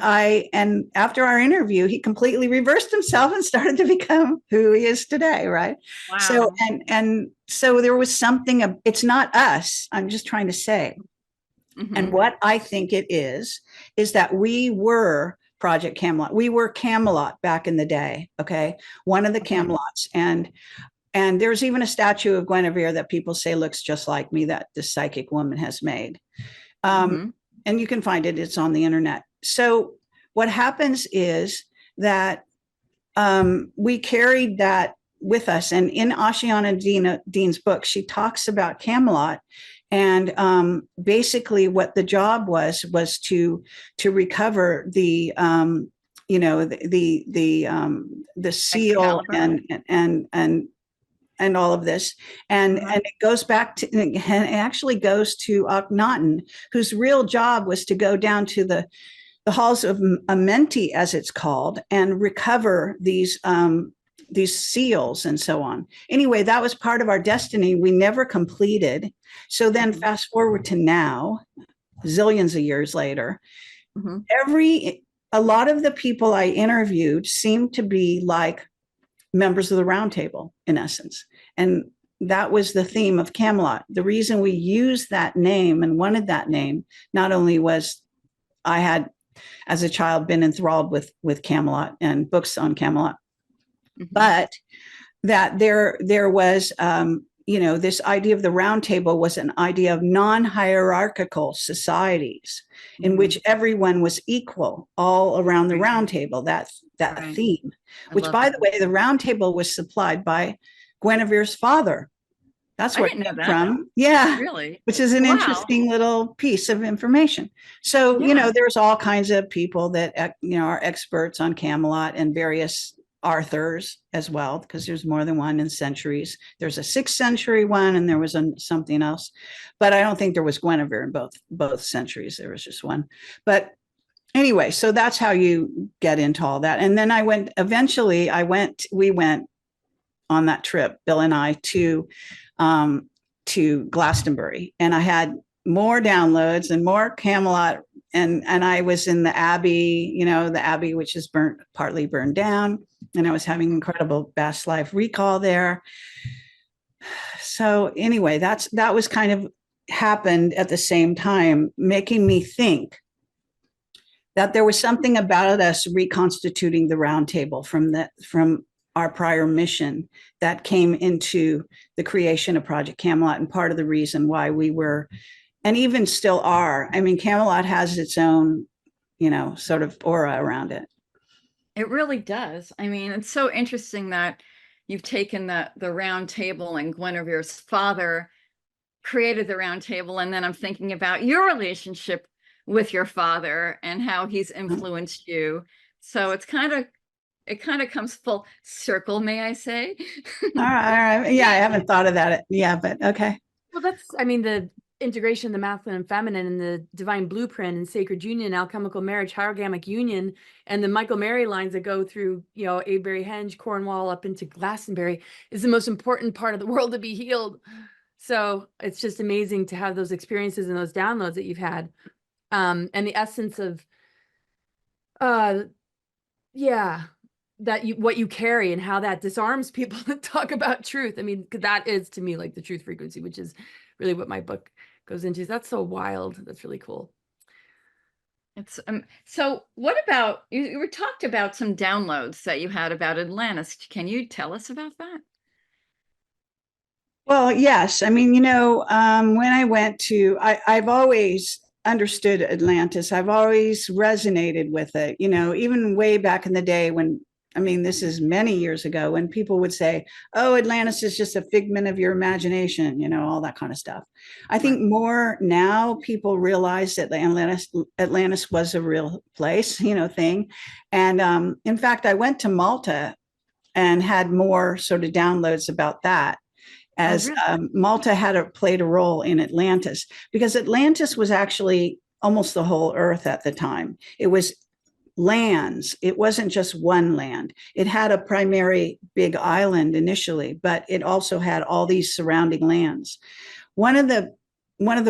after our interview, he completely reversed himself and started to become who he is today. Right. Wow. So, so there was something, it's not us. I'm just trying to say. And what I think it is that we were Project Camelot. We were Camelot back in the day. Okay. One of the Camelots. And there's even a statue of Guinevere that people say looks just like me, that this psychic woman has made. And you can find it. It's on the internet. So what happens is that we carried that with us. And in Ashiana Dean's book, she talks about Camelot. And basically what the job was to recover the, you know, the seal and all of this. And it goes back to, and it actually goes to Akhenaten, whose real job was to go down to the halls of Amenti, as it's called, and recover these seals and so on. Anyway, that was part of our destiny. We never completed. So then fast forward to now, zillions of years later, a lot of the people I interviewed seemed to be like members of the round table in essence. And that was the theme of Camelot. The reason we used that name and wanted that name, not only was I had, as a child, been enthralled with Camelot and books on Camelot, but that there was, you know, this idea of the round table was an idea of non-hierarchical societies in which everyone was equal all around the round table, that theme, which, by the way, the round table was supplied by Guinevere's father. That's where it came from. Yeah. Really? Which is an interesting little piece of information. So, you know, there's all kinds of people that, you know, are experts on Camelot and various Arthurs as well, because there's more than one in centuries. There's a 6th century one, and there was something else, but I don't think there was Guinevere in both centuries. There was just one. But anyway, so that's how you get into all that. And then we went on that trip, Bill and I, to Glastonbury, and I had more downloads and more Camelot and I was in the Abbey, the Abbey, which is partly burned down, and I was having incredible past life recall there. So anyway, that was kind of happened at the same time, making me think that there was something about us reconstituting the round table from our prior mission that came into the creation of Project Camelot, and part of the reason why we were, and even still are. I mean, Camelot has its own, sort of aura around it. It really does. I mean, it's so interesting that you've taken the round table, and Guinevere's father created the round table. And then I'm thinking about your relationship with your father and how he's influenced you. So it kind of comes full circle, may I say? All right. Yeah, I haven't thought of that. Yeah, but okay. Well, I mean, the integration of the masculine and feminine and the divine blueprint and sacred union, alchemical marriage, hierogamic union, and the Michael Mary lines that go through, Avebury, Henge, Cornwall up into Glastonbury is the most important part of the world to be healed. So it's just amazing to have those experiences and those downloads that you've had. And the essence of, what you carry and how that disarms people that talk about truth. I mean, 'cause that is to me like the truth frequency, which is really what my book goes into. That's so wild. That's really cool. It's so what about you were talked about some downloads that you had about Atlantis. Can you tell us about that? Well, yes. I mean, when I went I've always understood Atlantis. I've always resonated with it, even way back in the day this is many years ago, when people would say, oh, Atlantis is just a figment of your imagination, all that kind of stuff. I think more now people realize that Atlantis was a real place, thing. And in fact, I went to Malta and had more sort of downloads about that, as Malta played a role in Atlantis, because Atlantis was actually almost the whole earth at the time. It was lands. It wasn't just one land. It had a primary big island initially, but it also had all these surrounding lands. One of the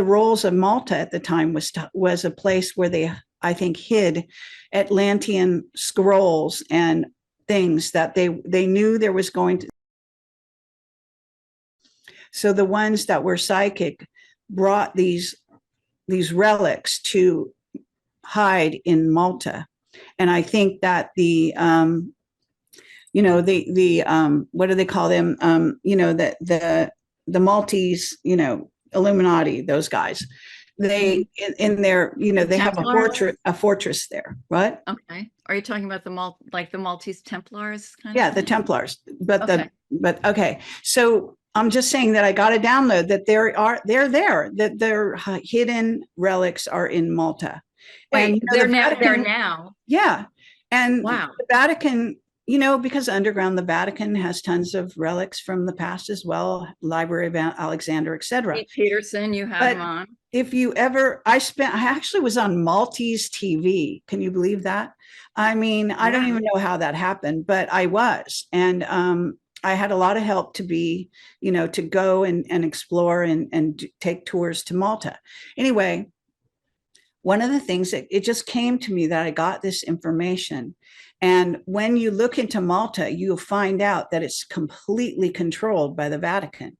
roles of Malta at the time was a place where they, I think, hid Atlantean scrolls and things that they knew there was going to. So the ones that were psychic brought these relics to hide in Malta. And I think that the what do they call them? The Maltese, Illuminati, those guys, they in their, they have a fortress there. What? Okay. Are you talking about the Maltese Templars? Yeah, the Templars. But okay. So I'm just saying that I got a download that they're there, that their hidden relics are in Malta. Wait, and they're there now. Yeah. And wow. The Vatican, because underground, the Vatican has tons of relics from the past as well, Library of Alexander, etc. Peterson, you have him on. If you ever, I actually was on Maltese TV. Can you believe that? I mean, I don't even know how that happened, but I was. And I had a lot of help to be, to go and explore and take tours to Malta. Anyway, one of the things that it just came to me that I got this information. And when you look into Malta, you'll find out that it's completely controlled by the Vatican,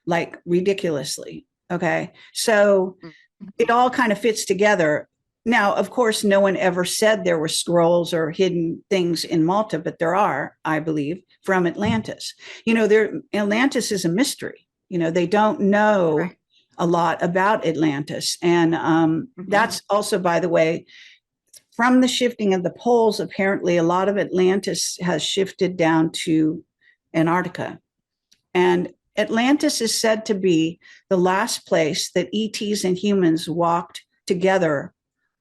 like ridiculously. Okay. So it all kind of fits together. Now, of course, no one ever said there were scrolls or hidden things in Malta, but there are, I believe, from Atlantis. Atlantis is a mystery. They don't know a lot about Atlantis. And that's also, by the way, from the shifting of the poles, apparently a lot of Atlantis has shifted down to Antarctica. And Atlantis is said to be the last place that ETs and humans walked together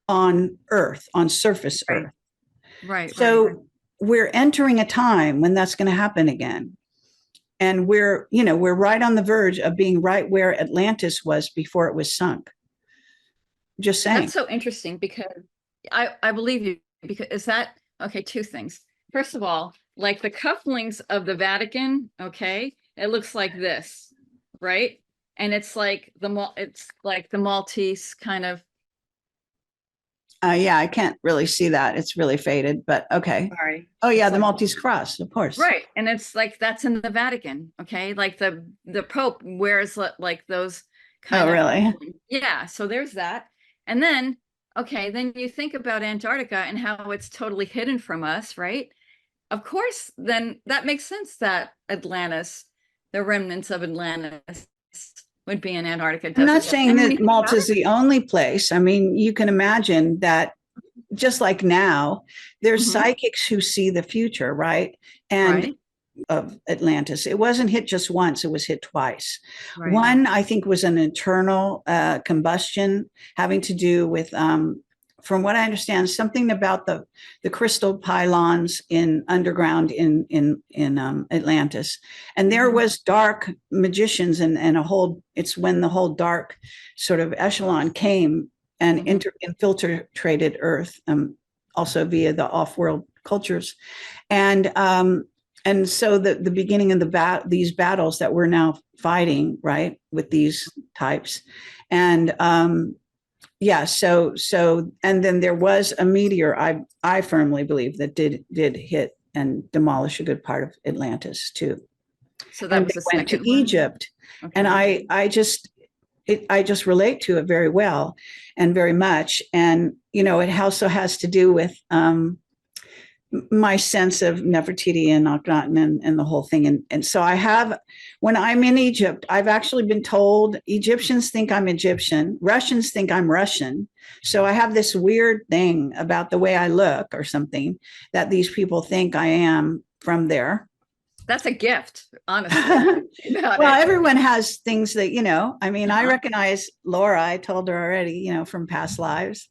on Earth, on surface Earth. Right. So we're entering a time when that's going to happen again. And we're right on the verge of being right where Atlantis was before it was sunk. Just saying. That's so interesting, because I believe you, because is that, okay, two things. First of all, like the cufflinks of the Vatican, okay, it looks like this, right? And it's like the Maltese kind of Yeah, I can't really see that. It's really faded, but okay. Sorry. Oh yeah, It's the like- Maltese cross, of course. Right. And it's like that's in the Vatican. Okay. Like the Pope wears like those kind Oh, of really? yeah. So there's that. And then okay, then you think about Antarctica and how it's totally hidden from us, right? Of course, then that makes sense that Atlantis, the remnants of Atlantis, would be in Antarctica. I'm not Doesn't saying that anything Malta about is the only place. I mean, you can imagine that just like now, there's Mhm. psychics who see the future, right? it? And Right. of Atlantis, it wasn't hit just once, it was hit twice. Right. One, I think, was an internal combustion having to do with, from what I understand, something about the crystal pylons in underground in Atlantis, and there Mhm. was dark magicians and a whole. It's when the whole dark sort of echelon came and Mhm. infiltrated Earth, also via the off-world cultures, and so the beginning of these battles that we're now fighting, right, with these types, and yeah, so and then there was a meteor, I firmly believe, that did hit and demolish a good part of Atlantis too. So that And was they the went to second one. Egypt, and Okay. I just relate to it very well and very much, and it also has to do with my sense of Nefertiti and Akhenaten and the whole thing. And so I have, when I'm in Egypt, I've actually been told Egyptians think I'm Egyptian, Russians think I'm Russian. So I have this weird thing about the way I look or something that these people think I am from there. That's a gift, honestly. About Well, it. everyone has things that, I mean, I Uh-huh. recognize Laura. I told her already, from past lives,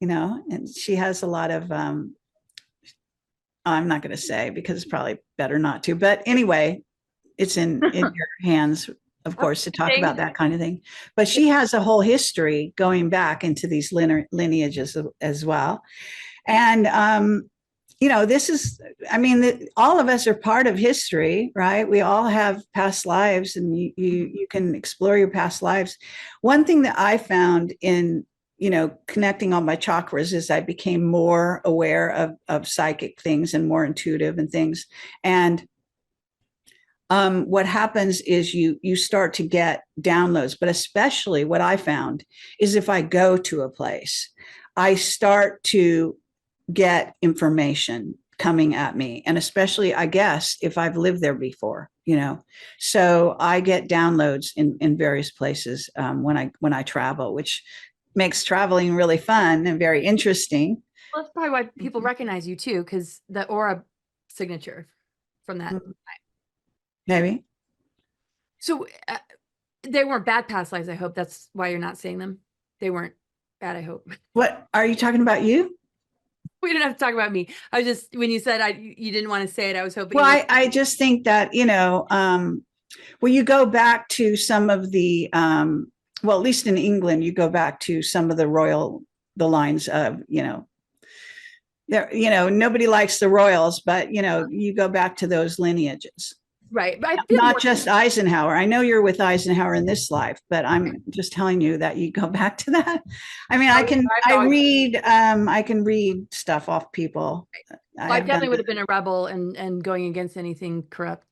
and she has a lot of, I'm not going to say because it's probably better not to. But anyway, it's in your hands, of course, to talk about that kind of thing. But she has a whole history going back into these lineages as well. And, this is, I mean, all of us are part of history, right? We all have past lives, and you can explore your past lives. One thing that I found in connecting all my chakras is I became more aware of psychic things and more intuitive and things. And what happens is you start to get downloads, but especially what I found is if I go to a place, I start to get information coming at me, and especially, I guess, if I've lived there before, so I get downloads in various places when I travel, which makes traveling really fun and very interesting. Well, that's probably why people recognize you too, because the aura signature from that. Maybe. So they weren't bad past lives. I hope that's why you're not saying them. They weren't bad. I hope. What are you talking about? You? We didn't have to talk about me. I was just, when you said you didn't want to say it, I was hoping. Well, I just think that, well, you go back to some of the, well, at least in England, you go back to some of the lines of, there, nobody likes the royals, but, you go back to those lineages. Right. But I feel Not just Eisenhower. I know you're with Eisenhower in this life, but I'm just telling you that you go back to that. I mean, I can read stuff off people. Well, I definitely would have been a rebel and going against anything corrupt.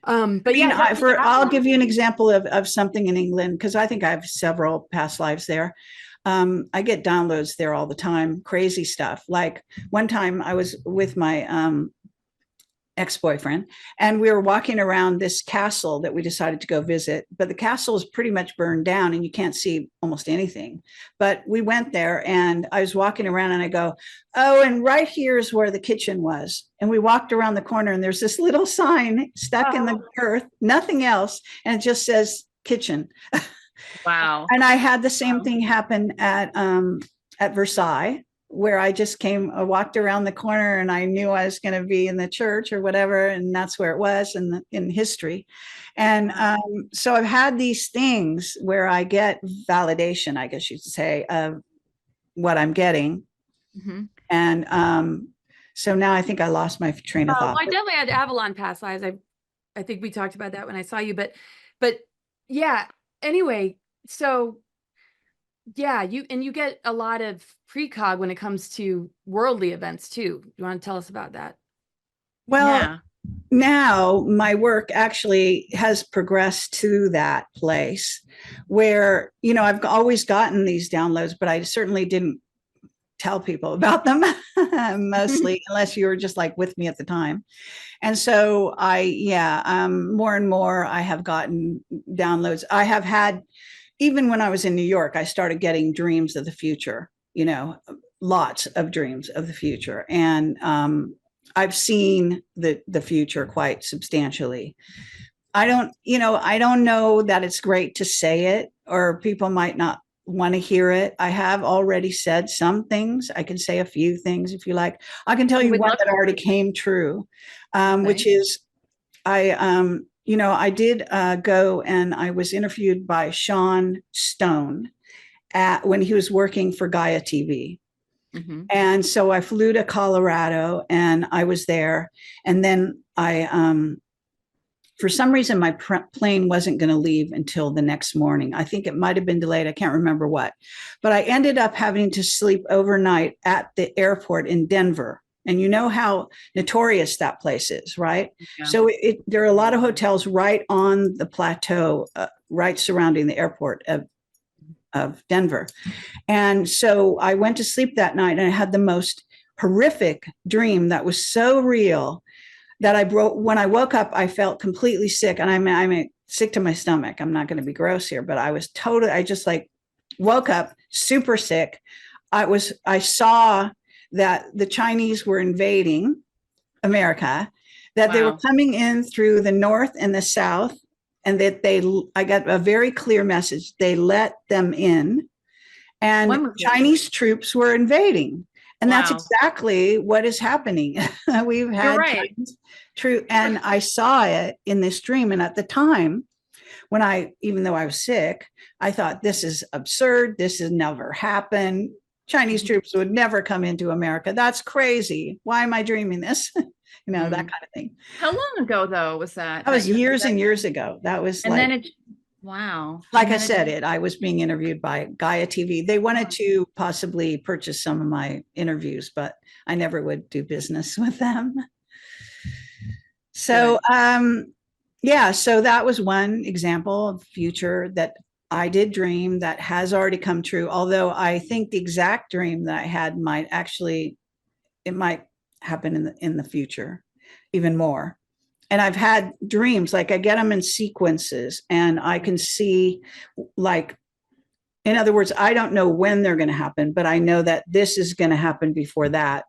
But yeah, I'll give you an example of something in England, because I think I have several past lives there. I get downloads there all the time, crazy stuff. Like one time I was with my ex-boyfriend, and we were walking around this castle that we decided to go visit, but the castle is pretty much burned down and you can't see almost anything. But we went there, and I was walking around, and I go, oh, and right here is where the kitchen was. And we walked around the corner, and there's this little sign stuck in the earth, nothing else, and it just says kitchen. Wow. And I had the same thing happen at Versailles, where I just walked around the corner, and I knew I was going to be in the church or whatever. And that's where it was in history. And so I've had these things where I get validation, I guess you could say, of what I'm getting. Mm-hmm. And so now I think I lost my train of thought. I definitely had Avalon past lives. I think we talked about that when I saw you, but yeah, anyway, so Yeah, you get a lot of precog when it comes to worldly events too. You want to tell us about that? Well, Yeah. now my work actually has progressed to that place where, I've always gotten these downloads, but I certainly didn't tell people about them mostly, unless you were just like with me at the time. And so more and more I have gotten downloads. I have had, even when I was in New York, I started getting dreams of the future, lots of dreams of the future. And I've seen the future quite substantially. I don't know that it's great to say it, or people might not want to hear it. I have already said some things. I can say a few things if you like. I can tell you We'd one love that to. already came true, which Okay. is I did go and I was interviewed by Sean Stone when he was working for Gaia TV. Mhm. And so I flew to Colorado and I was there. And then for some reason, my plane wasn't going to leave until the next morning. I think it might have been delayed. I can't remember what. But I ended up having to sleep overnight at the airport in Denver. And you know how notorious that place is, right? Yeah. So there are a lot of hotels right on the plateau, right surrounding the airport of Denver. And so I went to sleep that night and I had the most horrific dream that was so real that when I woke up, I felt completely sick. And I'm sick to my stomach. I'm not going to be gross here, but I just like woke up super sick. I saw that the Chinese were invading America, that they were Wow. coming in through the north and the south, and that I got a very clear message. They let them in, and When was this? Chinese troops were invading. And that's Wow. exactly what is happening. We've You're had right. Chinese true, and I saw it in this dream. And at the time, even though I was sick, I thought, this is absurd. This has never happened. Chinese troops would never come into America. That's crazy. Why am I dreaming this? That kind of thing. How long ago though was that? That was you years and years ago. That was and like, then it wow. like And I then said, I was being interviewed by Gaia TV. They wanted to possibly purchase some of my interviews, but I never would do business with them. So, so that was one example of future that I did dream that has already come true. Although I think the exact dream that I had might happen in the future even more. And I've had dreams, like I get them in sequences and I can see, like, in other words, I don't know when they're going to happen, but I know that this is going to happen before that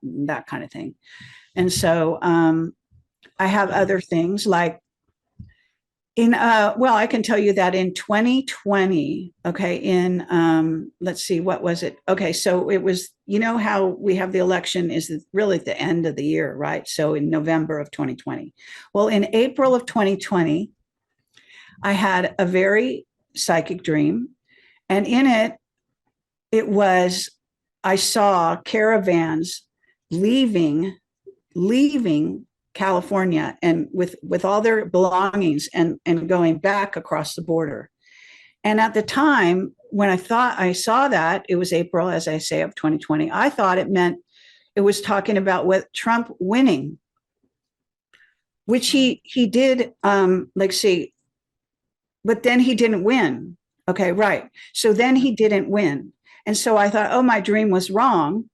kind of thing. And so I have other things like I can tell you that in 2020, let's see, what was it? Okay, so it was, how we have the election is really at the end of the year, right? So in November of 2020. Well, in April of 2020, I had a very psychic dream, and in I saw caravans leaving California and with all their belongings and going back across the border. And at the time when I saw that, it was April, as I say, of 2020, I thought it was talking about what Trump winning, which he did, but then he didn't win. Okay, right. So then he didn't win. And so I thought, oh, my dream was wrong.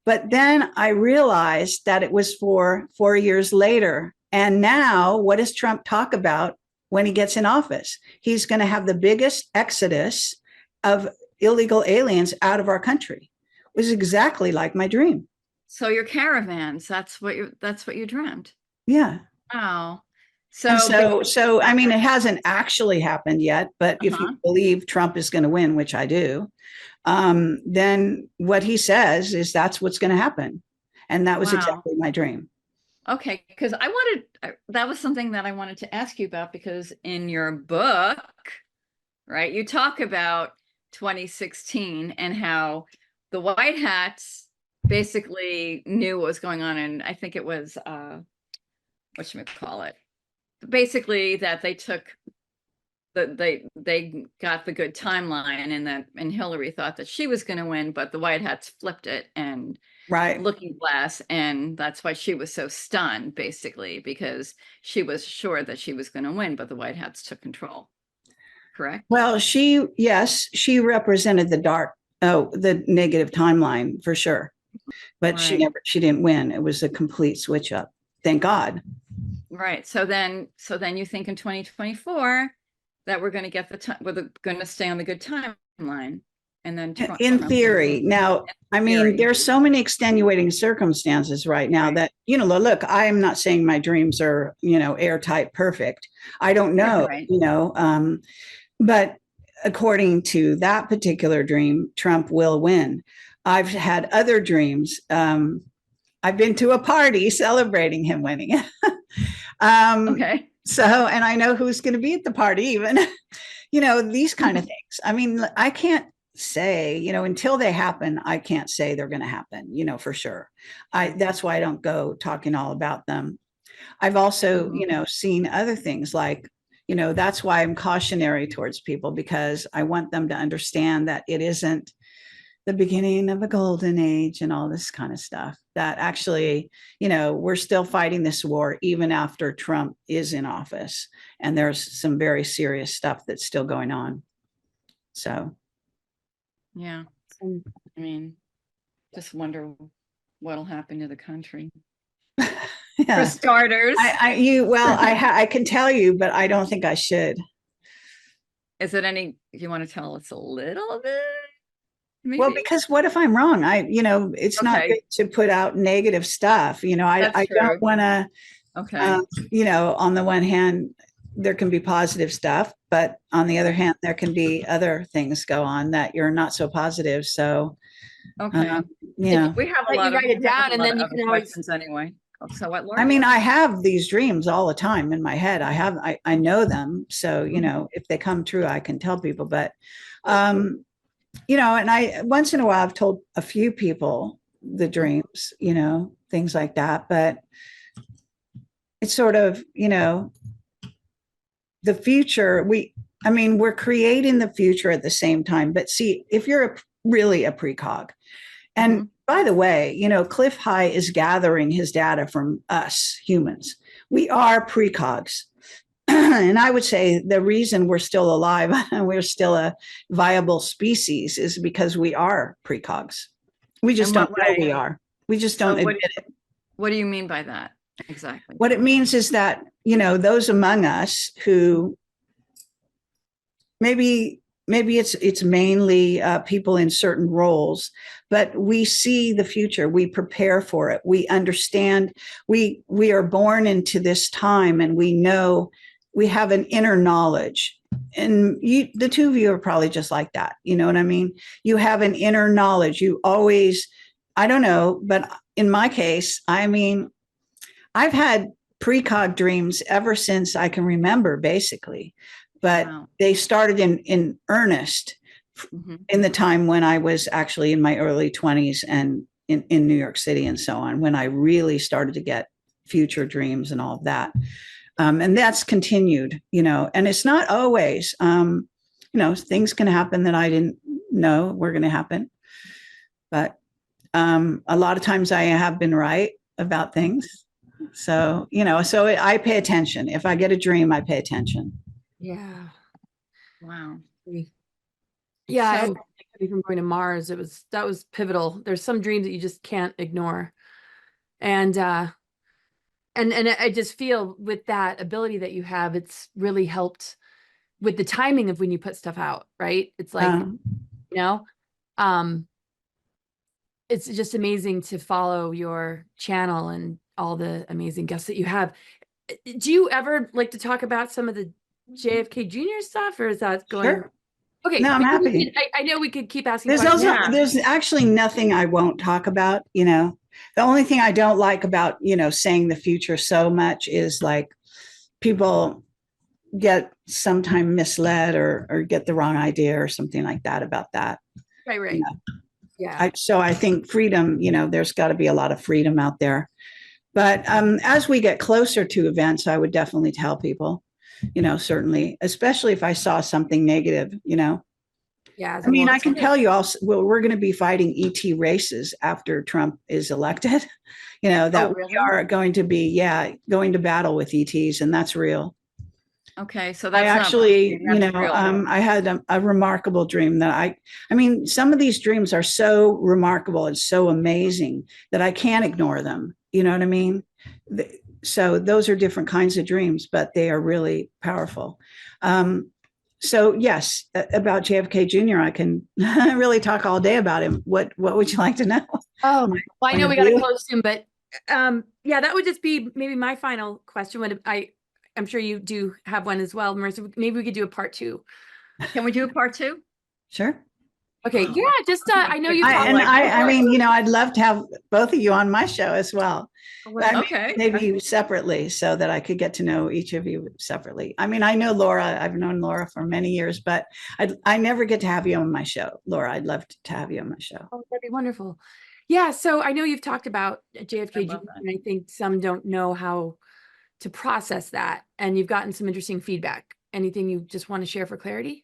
But then I realized that it was for 4 years later. And now, what does Trump talk about when he gets in office? He's going to have the biggest exodus of illegal aliens out of our country. It was exactly like my dream. So your caravans, that's what you dreamt. Yeah. Wow. So I mean, it hasn't actually happened yet, but if you believe Trump is going to win, which I do, then what he says is that's what's going to happen. And that was exactly my dream. Okay, because that was something that I wanted to ask you about, because in your book, right, you talk about 2016 and how the White Hats basically knew what was going on. And I think it was, whatchamacallit, basically that they took they got the good timeline, and Hillary thought that she was going to win, but the White Hats flipped it and Right. looking glass, and that's why she was so stunned, basically, because she was sure that she was going to win, but the White Hats took control. Correct? Well, yes, she represented the negative timeline for sure. But Right. she didn't win. It was a complete switch up. Thank God. Right. So then you think in 2024 that we're going to get we're going to stay on the good timeline, and then In Trump theory. Now, I mean, there's so many extenuating circumstances right now that, look, I am not saying my dreams are, airtight, perfect. I don't know, Right. But according to that particular dream, Trump will win. I've had other dreams. I've been to a party celebrating him winning. Okay. So, and I know who's going to be at the party even, these kind of things. I mean, I can't say, until they happen, I can't say they're going to happen, for sure. That's why I don't go talking all about them. I've also, seen other things like, that's why I'm cautionary towards people, because I want them to understand that it isn't the beginning of a golden age and all this kind of stuff, that actually, we're still fighting this war even after Trump is in office. And there's some very serious stuff that's still going on. So. Yeah. I mean, just wonder what'll happen to the country. Yeah. For starters. I can tell you, but I don't think I should. Is it you want to tell us a little bit? Maybe? Well, because what if I'm wrong? It's not good to put out negative stuff. I don't want to, on the one hand, there can be positive stuff, but on the other hand, there can be other things go on that you're not so positive. So, we have a lot of, write it down, and then you can always questions anyway. So what, Laura? I mean, I have these dreams all the time in my head. I know them. So, if they come true, I can tell people, but, and I, once in a while, I've told a few people the dreams, things like that, but it's sort of, the future, we're creating the future at the same time. But see, if you're really a precog, and by the way, Cliff High is gathering his data from us humans. We are precogs. And I would say the reason we're still alive and we're still a viable species is because we are precogs. We just don't know we are. We just don't admit it. What do you mean by that? Exactly. What it means is that, those among us who maybe it's mainly people in certain roles, but we see the future, we prepare for it, we understand, we are born into this time, and we know, we have an inner knowledge. And the two of you are probably just like that. You know what I mean? You have an inner knowledge. You always, I don't know, but in my case, I mean, I've had precog dreams ever since I can remember, basically, but they started in earnest in the time when I was actually in my early 20s and in New York City and so on, when I really started to get future dreams and all of that. And that's continued, and it's not always, things can happen that I didn't know were going to happen. But a lot of times I have been right about things. So, so I pay attention. If I get a dream, I pay attention. Yeah. Wow. Yeah. So, from going to Mars, that was pivotal. There's some dreams that you just can't ignore. And I just feel with that ability that you have, it's really helped with the timing of when you put stuff out, right? It's like, it's just amazing to follow your channel and all the amazing guests that you have. Do you ever like to talk about some of the JFK Jr. stuff, or is that going? Sure. Okay. No, I'm happy. I know we could keep asking there's questions. There's actually nothing I won't talk about, The only thing I don't like about, saying the future so much is like people get sometime misled or get the wrong idea or something like that about that. Right. Yeah. So I think freedom, there's got to be a lot of freedom out there. But as we get closer to events, I would definitely tell people. certainly, especially if I saw something negative. Yeah. I mean, well, I can tell you also, well, we're going to be fighting ET races after Trump is elected, that we really? are going to be, going to battle with ETs, and that's real. Okay, so I that's not actually, bullshit, that's real. I had a remarkable dream that I mean, some of these dreams are so remarkable and so amazing that I can't ignore them. You know what I mean? So those are different kinds of dreams, but they are really powerful. So yes, about JFK Jr., I can really talk all day about him. What would you like to know? Oh, well, I know point we of got to view? close soon, but yeah, that would just be maybe my final question. I'm sure you do have one as well, Marissa. Maybe we could do a part 2. Can we do a part 2? Sure. Okay, yeah, just I know you've talked I mean, I'd love to have both of you on my show as well. I mean, Okay. maybe separately so that I could get to know each of you separately. I mean, I know Laura, I've known Laura for many years, but I never get to have you on my show. Laura, I'd love to have you on my show. Oh, that'd be wonderful. Yeah, so I know you've talked about JFK Jr., and I think some don't know how to process that, and you've gotten some interesting feedback. Anything you just want to share for clarity?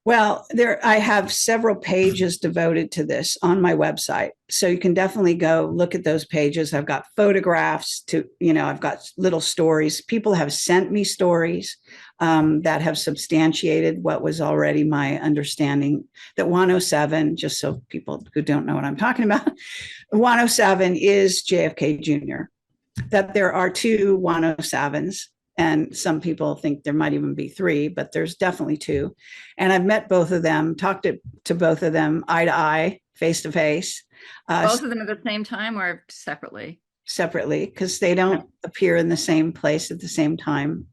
Well, I have several pages devoted to this on my website. So you can definitely go look at those pages. I've got photographs I've got little stories. People have sent me stories that have substantiated what was already my understanding, that 107, just so people who don't know what I'm talking about, 107 is JFK Jr., that there are 2 107s. And some people think there might even be 3, but there's definitely 2. And I've met both of them, talked to both of them eye to eye, face to face. Both of them at the same time or separately? Separately, because they don't appear in the same place at the same time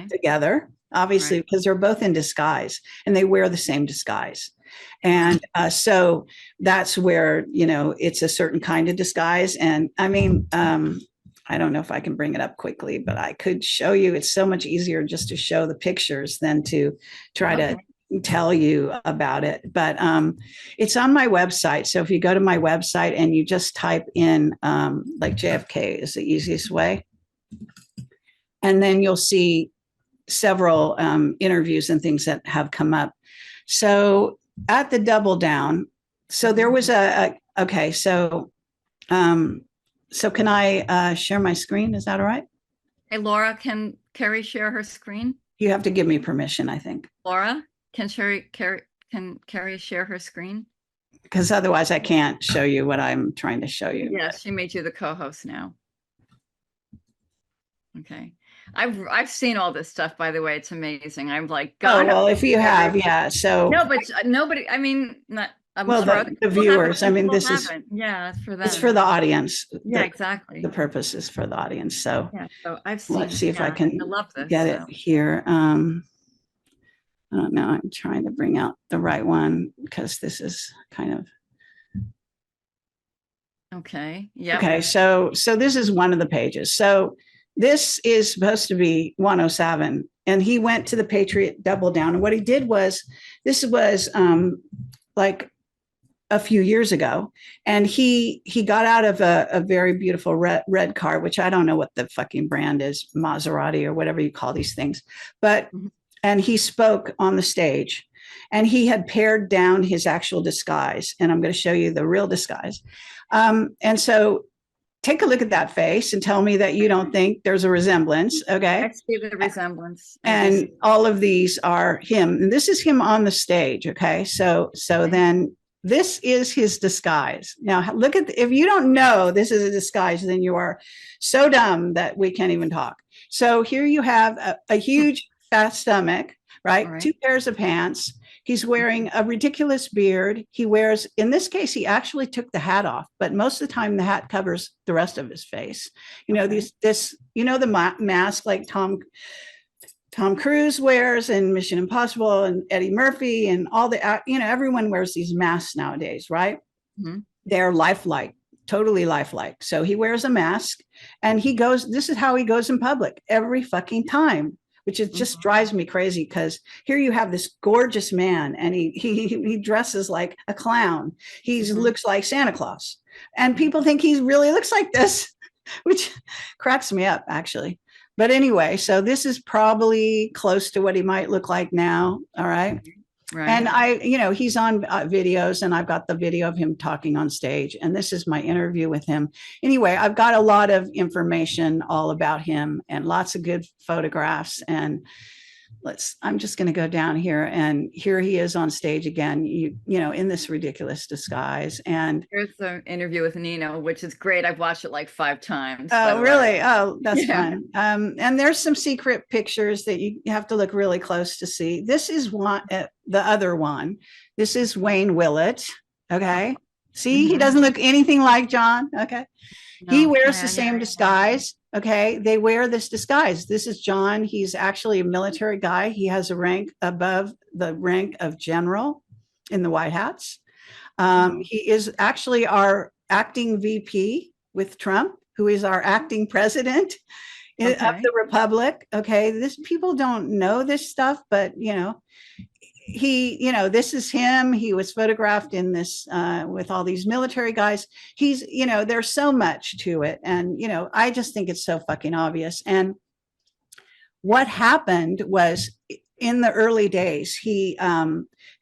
together, obviously, because they're both in disguise and they wear the same disguise. And so that's where, it's a certain kind of disguise. And I mean, I don't know if I can bring it up quickly, but I could show you. It's so much easier just to show the pictures than to try to tell you about it. But it's on my website. So if you go to my website and you just type in like JFK is the easiest way. And then you'll see several interviews and things that have come up. So at the Double Down, so there was okay. So can I share my screen? Is that all right? Hey, Laura, can Kerry share her screen? You have to give me permission, I think. Laura, can Kerry share her screen? Because otherwise I can't show you what I'm trying to show you. Yes, she made you the co-host now. Okay. I've seen all this stuff, by the way. It's amazing. I'm like, God. Oh, well, if you have, yeah. So no, but nobody, I mean, not well, the viewers, I mean, this is, yeah, it's for them. It's for the audience. Yeah, exactly. The purpose is for the audience. So yeah, so I've seen, let's see if I can get it here. I don't know. I'm trying to bring out the right one because this is kind of. Okay. Yeah. Okay. So this is one of the pages. So this is supposed to be 107, and he went to the Patriot Double Down. And what he did was, this was like a few years ago, and he got out of a very beautiful red car, which I don't know what the fucking brand is, Maserati or whatever you call these things, but and he spoke on the stage, and he had pared down his actual disguise, and I'm going to show you the real disguise. And so take a look at that face and tell me that you don't think there's a resemblance. Okay. I see the resemblance. And all of these are him. And this is him on the stage. Okay. So then this is his disguise. Now look at, if you don't know this is a disguise, then you are so dumb that we can't even talk. So here you have a huge fat stomach, right? 2 pairs of pants. He's wearing a ridiculous beard. He wears, in this case, he actually took the hat off, but most of the time the hat covers the rest of his face. The mask like Tom Cruise wears in Mission Impossible, and Eddie Murphy, and all the, everyone wears these masks nowadays, right? Mm-hmm. They're lifelike, totally lifelike. So he wears a mask, and this is how he goes in public every fucking time, which is just drives me crazy, because here you have this gorgeous man, and he dresses like a clown. He looks like Santa Claus, and people think he really looks like this, which cracks me up, actually. But anyway, so this is probably close to what he might look like now. All right. Right. And he's on videos, and I've got the video of him talking on stage. And this is my interview with him. Anyway, I've got a lot of information all about him and lots of good photographs. And I'm just going to go down here, and here he is on stage again, in this ridiculous disguise. And here's the interview with Nino, which is great. I've watched it like 5 times. oh, really? Oh, that's Yeah. fun. And there's some secret pictures that you have to look really close to see. This is one, the other one. This is Wayne Willett. Okay. See, he doesn't look anything like John. Okay. He No, wears yeah, the same yeah. disguise. Okay. They wear this disguise. This is John. He's actually a military guy. He has a rank above the rank of general in the White Hats. He is actually our acting VP with Trump, who is our acting president of the Republic. Okay. People don't know this stuff, but this is him. He was photographed in this with all these military guys. He's, there's so much to it. And, I just think it's so fucking obvious. And what happened was, in the early days,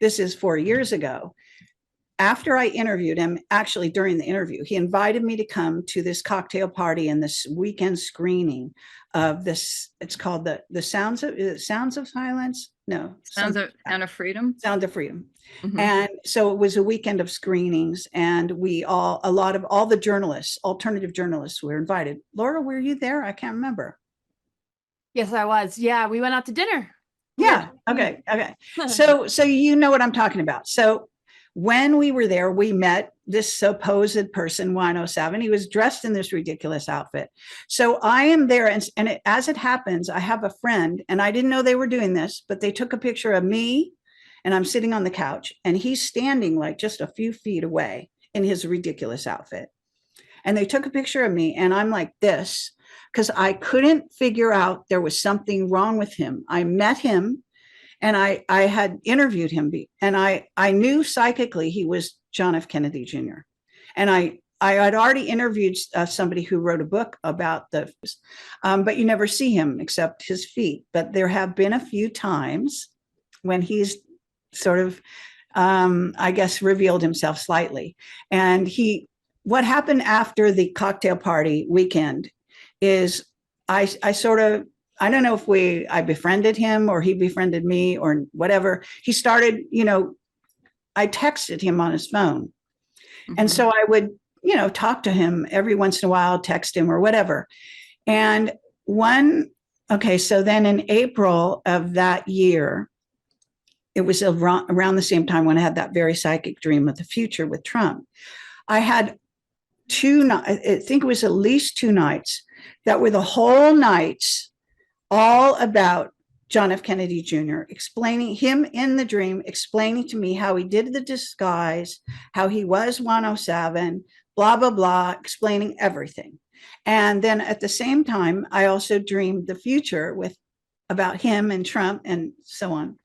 this is 4 years ago, after I interviewed him, actually during the interview, he invited me to come to this cocktail party and this weekend screening of this. It's called the Sounds of Silence. No, Sound of Freedom. Sound of Freedom. And so it was a weekend of screenings, and a lot of all the journalists, alternative journalists, were invited. Laura, were you there? I can't remember. Yes, I was. Yeah, we went out to dinner. Yeah. Okay. So you know what I'm talking about. So when we were there, we met this supposed person, 107. He was dressed in this ridiculous outfit. So I am there, and as it happens, I have a friend, and I didn't know they were doing this, but they took a picture of me, and I'm sitting on the couch, and he's standing like just a few feet away in his ridiculous outfit. And they took a picture of me, and I'm like this, because I couldn't figure out there was something wrong with him. I met him, and I had interviewed him, and I knew psychically he was John F. Kennedy Jr. And I had already interviewed somebody who wrote a book about but you never see him except his feet. But there have been a few times when he's sort of, I guess, revealed himself slightly. And what happened after the cocktail party weekend is I don't know if I befriended him or he befriended me or whatever. He started, I texted him on his phone. And so I would, talk to him every once in a while, text him or whatever. And so then in April of that year, it was around the same time when I had that very psychic dream of the future with Trump. I had I think it was at least 2 nights that were the whole nights all about John F. Kennedy Jr., explaining him in the dream, explaining to me how he did the disguise, how he was 107, blah, blah, blah, explaining everything. And then at the same time, I also dreamed the future about him and Trump and so on.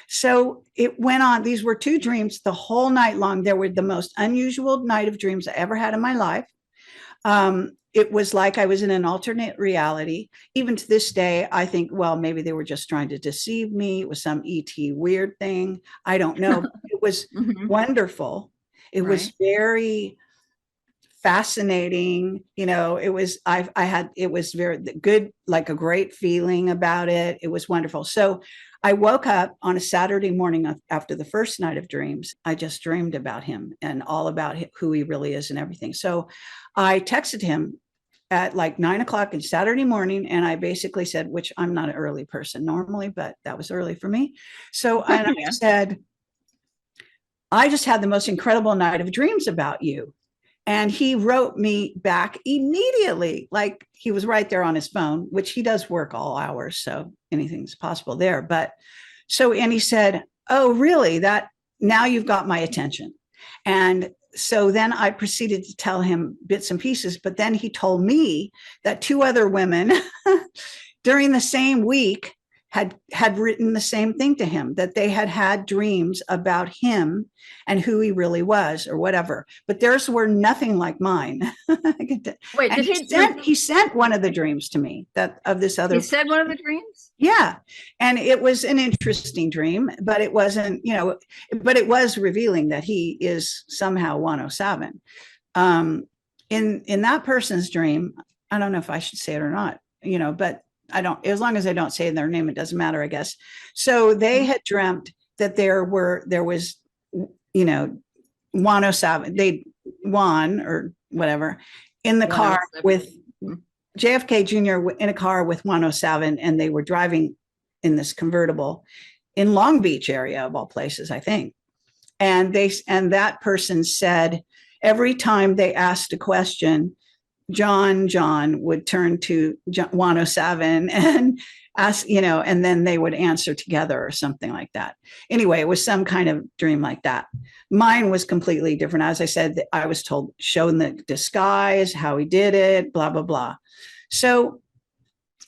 So it went on. These were 2 dreams the whole night long. They were the most unusual night of dreams I ever had in my life. It was like I was in an alternate reality. Even to this day, I think, well, maybe they were just trying to deceive me. It was some ET weird thing. I don't know. It was wonderful. It was very fascinating. It was, it was very good, like a great feeling about it. It was wonderful. So I woke up on a Saturday morning after the first night of dreams. I just dreamed about him and all about who he really is and everything. So I texted him at like 9 o'clock on Saturday morning. And I basically said, which I'm not an early person normally, but that was early for me. So I said, I just had the most incredible night of dreams about you. And he wrote me back immediately, like he was right there on his phone, which he does work all hours. So anything's possible there. And he said, oh, really? Now you've got my attention. And so then I proceeded to tell him bits and pieces, but then he told me that 2 other women during the same week had written the same thing to him, that they had dreams about him and who he really was or whatever, but theirs were nothing like mine. Wait, and he sent one of the dreams to me, that of this other. He said one of the dreams? Yeah. And it was an interesting dream, but it wasn't, but it was revealing that he is somehow 107. In that person's dream, I don't know if I should say it or not, but I don't, as long as I don't say their name, it doesn't matter, I guess. So they had dreamt that there was, 107, they won or whatever in the car with JFK Jr. in a car with 107, and they were driving in this convertible in Long Beach area of all places, I think. And that person said every time they asked a question, John would turn to 107 and ask, and then they would answer together or something like that. Anyway, it was some kind of dream like that. Mine was completely different. As I said, I was told, shown the disguise, how he did it, blah, blah, blah. So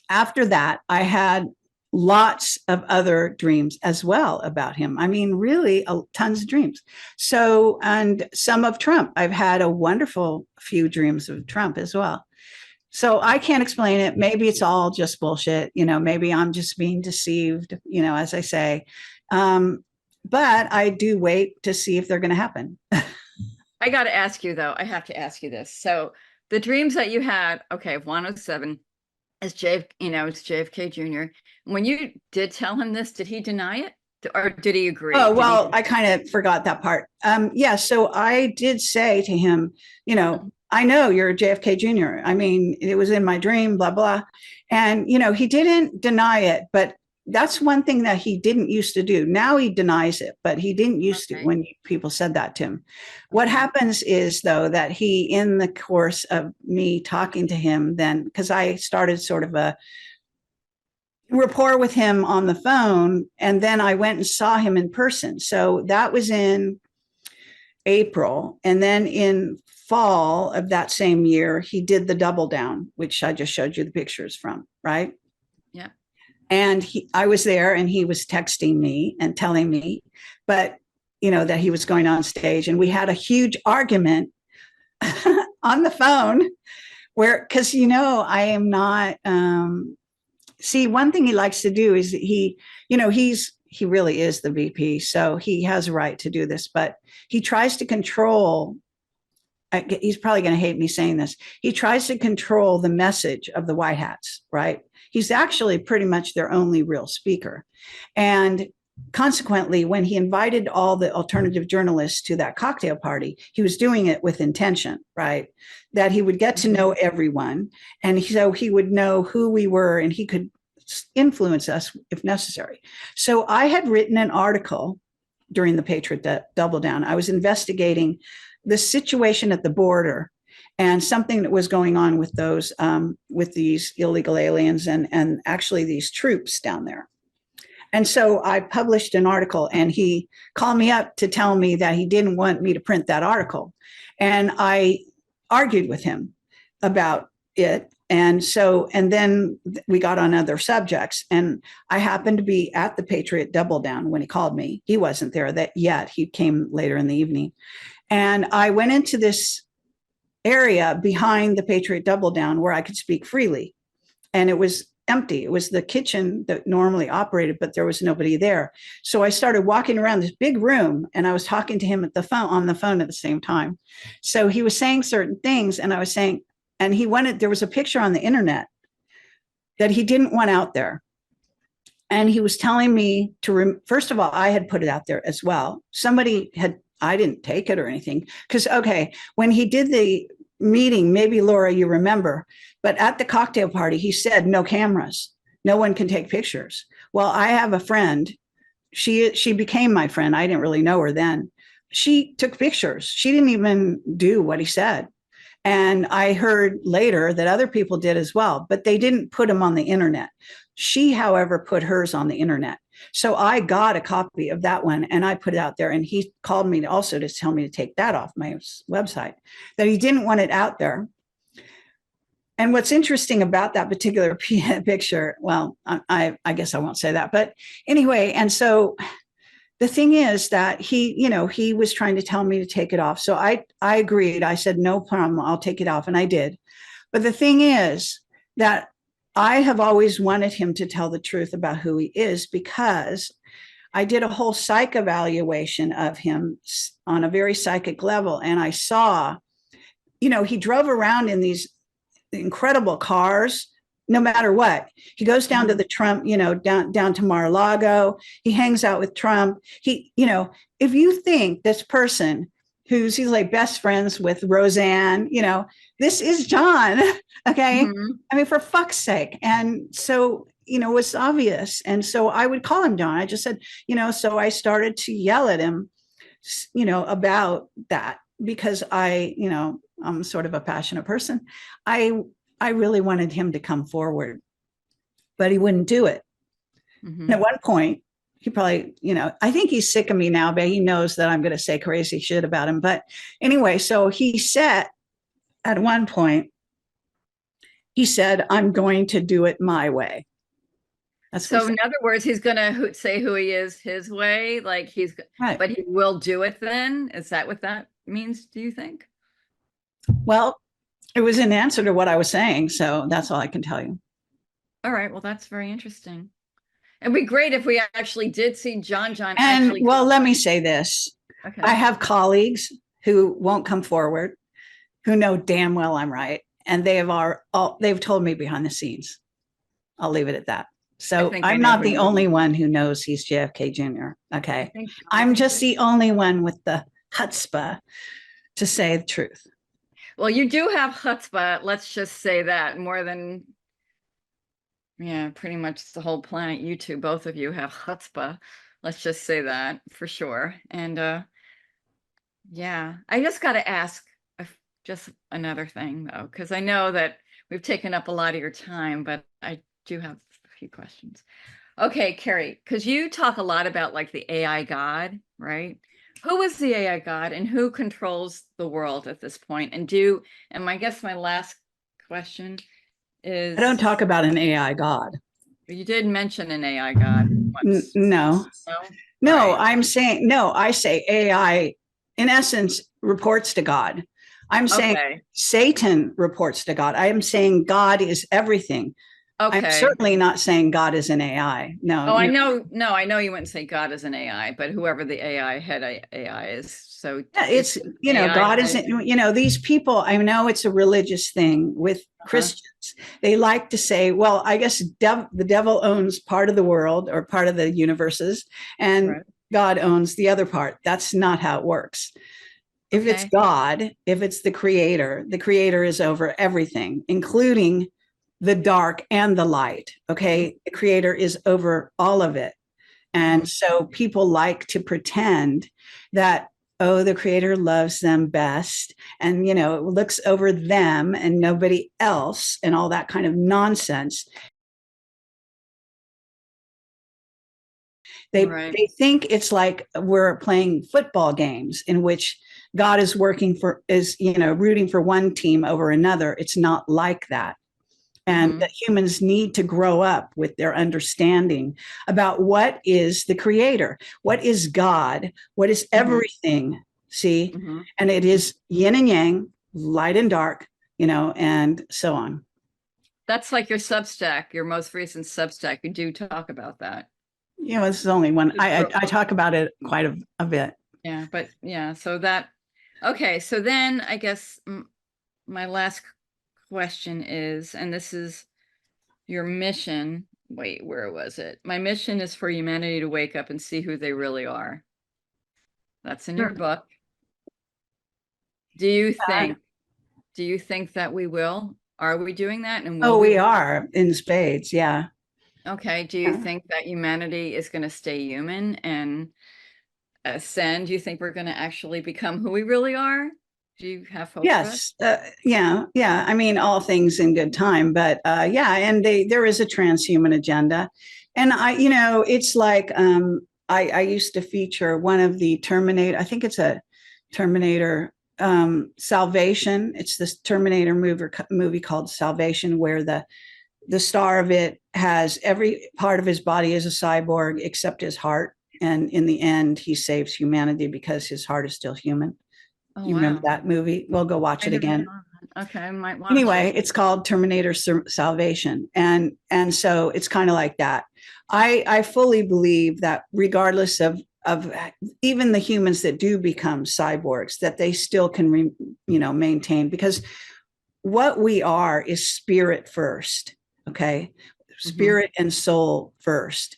after that, I had lots of other dreams as well about him. I mean, really tons of dreams. So, and some of Trump. I've had a wonderful few dreams of Trump as well. So I can't explain it. Maybe it's all just bullshit. Maybe I'm just being deceived, as I say. But I do wait to see if they're going to happen. I got to ask you, though. I have to ask you this. So the dreams that you had, okay, 107 is it's JFK Jr. When you did tell him this, did he deny it? Or did he agree? Oh, well, I kind of forgot that part. Yeah, so I did say to him, I know you're JFK Jr. I mean, it was in my dream, blah, blah. And, he didn't deny it, but that's one thing that he didn't used to do. Now he denies it, but he didn't used to when people said that to him. What happens is, though, that he, in the course of me talking to him then, because I started sort of a rapport with him on the phone, and then I went and saw him in person. So that was in April. And then in fall of that same year, he did the double down, which I just showed you the pictures from, right? Yeah. And I was there, and he was texting me and telling me, but that he was going on stage, and we had a huge argument on the phone because I am not see, one thing he likes to do is he really is the VP, so he has a right to do this, but he tries to control. He's probably going to hate me saying this. He tries to control the message of the White Hats, right? He's actually pretty much their only real speaker. And consequently, when he invited all the alternative journalists to that cocktail party, he was doing it with intention, right? That he would get to know everyone. And so he would know who we were, and he could influence us if necessary. So I had written an article during the Patriot Double Down. I was investigating the situation at the border and something that was going on with those, with these illegal aliens and actually these troops down there. And so I published an article, and he called me up to tell me that he didn't want me to print that article. And I argued with him about it. And then we got on other subjects, and I happened to be at the Patriot Double Down when he called me. He wasn't there yet. He came later in the evening. And I went into this area behind the Patriot Double Down where I could speak freely. And it was empty. It was the kitchen that normally operated, but there was nobody there. So I started walking around this big room, and I was talking to him on the phone at the same time. So he was saying certain things, and I was saying, and there was a picture on the internet that he didn't want out there. And he was telling me first of all, I had put it out there as well. I didn't take it or anything. Because, okay, when he did the meeting, maybe Laura, you remember, but at the cocktail party, he said, no cameras, no one can take pictures. Well, I have a friend. She became my friend. I didn't really know her then. She took pictures. She didn't even do what he said. And I heard later that other people did as well, but they didn't put them on the internet. She, however, put hers on the internet. So I got a copy of that one, and I put it out there, and he called me also to tell me to take that off my website, that he didn't want it out there. And what's interesting about that particular picture, well, I guess I won't say that, but anyway, and so the thing is that he was trying to tell me to take it off. So I agreed. I said, no problem, I'll take it off. And I did. But the thing is that I have always wanted him to tell the truth about who he is, because I did a whole psych evaluation of him on a very psychic level. And I saw, he drove around in these incredible cars, no matter what. He goes down to the Trump, down to Mar-a-Lago. He hangs out with Trump. If you think this person he's like best friends with Roseanne, this is John. Okay. Mhm. I mean, for fuck's sake. And so, it's obvious. And so I would call him John. I just said, so I started to yell at him, about that, because I'm sort of a passionate person. I really wanted him to come forward, but he wouldn't do it. Mhm. And at one point, he probably, I think he's sick of me now, but he knows that I'm going to say crazy shit about him. But anyway, so he said at one point, he said, I'm going to do it my way. That's So in other words, he's going to say who he is his way, like right. but he will do it then? Is that what that means, do you think? Well, it was in answer to what I was saying. So that's all I can tell you. All right. Well, that's very interesting. It'd be great if we actually did see John And actually. well, let me say this. Okay. I have colleagues who won't come forward, who know damn well I'm right. And they've told me behind the scenes. I'll leave it at that. So I'm not the only one who knows he's JFK Jr. Okay. I'm just the only one with the chutzpah to say the truth. Well, you do have chutzpah. Let's just say that more than, pretty much the whole planet. You two, both of you have chutzpah. Let's just say that for sure. And I just got to ask just another thing though, because I know that we've taken up a lot of your time, but I do have a few questions. Okay, Kerry, because you talk a lot about like the AI God, right? Who is the AI God and who controls the world at this point? And I guess my last question is, I don't talk about an AI God. you did mention an AI God once. No. Right. I'm saying, no, I say AI, in essence, reports to God. I'm saying Satan reports to God. I am saying God is everything. Okay. I'm certainly not saying God is an AI. No. Oh, I know. No, I know you wouldn't say God is an AI, but whoever the AI head AI is. So it's, God isn't, these people, I know it's a religious thing with Christians. They like to say, well, I guess the devil owns part of the world or part of the universes, and God owns the other part. That's not how it works. If it's God, if it's the creator is over everything, including the dark and the light. Okay. The creator is over all of it. And so people like to pretend that, the creator loves them best and, looks over them and nobody else and all that kind of nonsense. They think it's like we're playing football games in which God is rooting for one team over another. It's not like that. And that humans need to grow up with their understanding about what is the creator, what is God, what is everything, see? And it is yin and yang, light and dark, and so on. That's like your Substack, your most recent Substack. You do talk about that. This is only one. I talk about it quite a bit. Yeah, but so that, okay. So then I guess my last question is, and this is your mission. Wait, where was it? My mission is for humanity to wake up and see who they really are. That's in your book. Do you think that we will? Are we doing that? And we are in spades. Yeah. Okay. Do you think that humanity is going to stay human and ascend? Do you think we're going to actually become who we really are? Do you have hope? Yes. Yeah. I mean, all things in good time, but and there is a transhuman agenda. And it's like I used to feature one of the Terminator, I think it's a Terminator Salvation. It's this Terminator movie called Salvation, where the star of it has every part of his body is a cyborg except his heart. And in the end, he saves humanity because his heart is still human. Oh, You remember wow. that movie? We'll go watch I it never again. saw that. Okay, I might watch Anyway, it. it's called Terminator Salvation. And so it's kind of like that. I fully believe that regardless of even the humans that do become cyborgs, that they still can maintain, because what we are is spirit first. Okay. Spirit and soul first.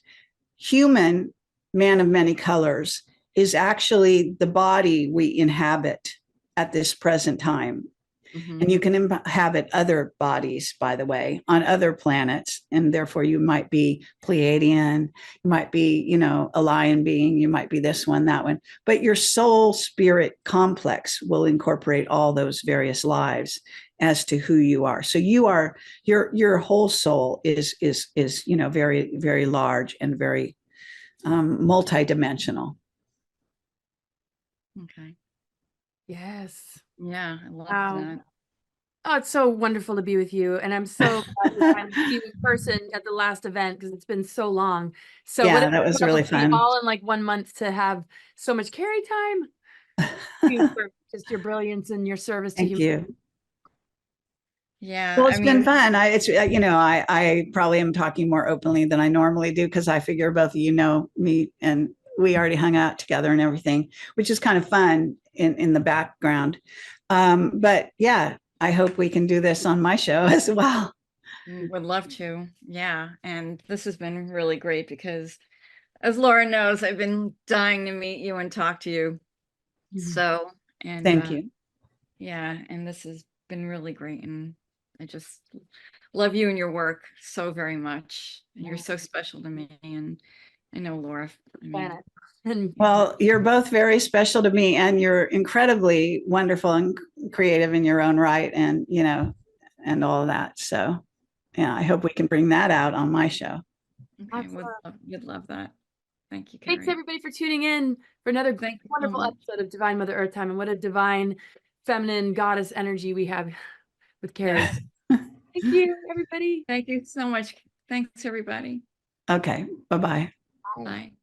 Human, man of many colors, is actually the body we inhabit at this present time. And you can inhabit other bodies, by the way, on other planets. And therefore you might be Pleiadian, you might be, a lion being, you might be this one, that one. But your soul spirit complex will incorporate all those various lives as to who you are. So you are, your whole soul is very, very large and very multidimensional. Okay. Yes. Yeah, I love Wow. that. Oh, it's so wonderful to be with you. And I'm so glad to finally see you in person at the last event, because it's been so long. So Yeah, that was really fun. All in like 1 month to have so much Kerry time. Thank you for just your brilliance and your service to Thank humanity. you. Yeah, Well, it's been fun. I probably am talking more openly than I normally do, because I figure both of you know me and we already hung out together and everything, which is kind of fun in the background. But yeah, I hope we can do this on my show as well. would love to. Yeah, and this has been really great because, as Laura knows, I've been dying to meet you and talk to you. So, and Thank you. yeah, and this has been really great, and I just love you and your work so very much. You're so special to me, and I know Laura. Well, you're both very special to me, and you're incredibly wonderful and creative in your own right, and and all of that. So yeah, I hope we can bring that out on my show. Okay, would love that. Thank you, Thanks Kerry. everybody for tuning in for another wonderful episode of Divine Mother Earth Time. And what a divine feminine goddess energy we have with Kerry. Yes. Thank you, everybody. Thank you so much. Thanks, everybody. Okay. Bye-bye. Bye.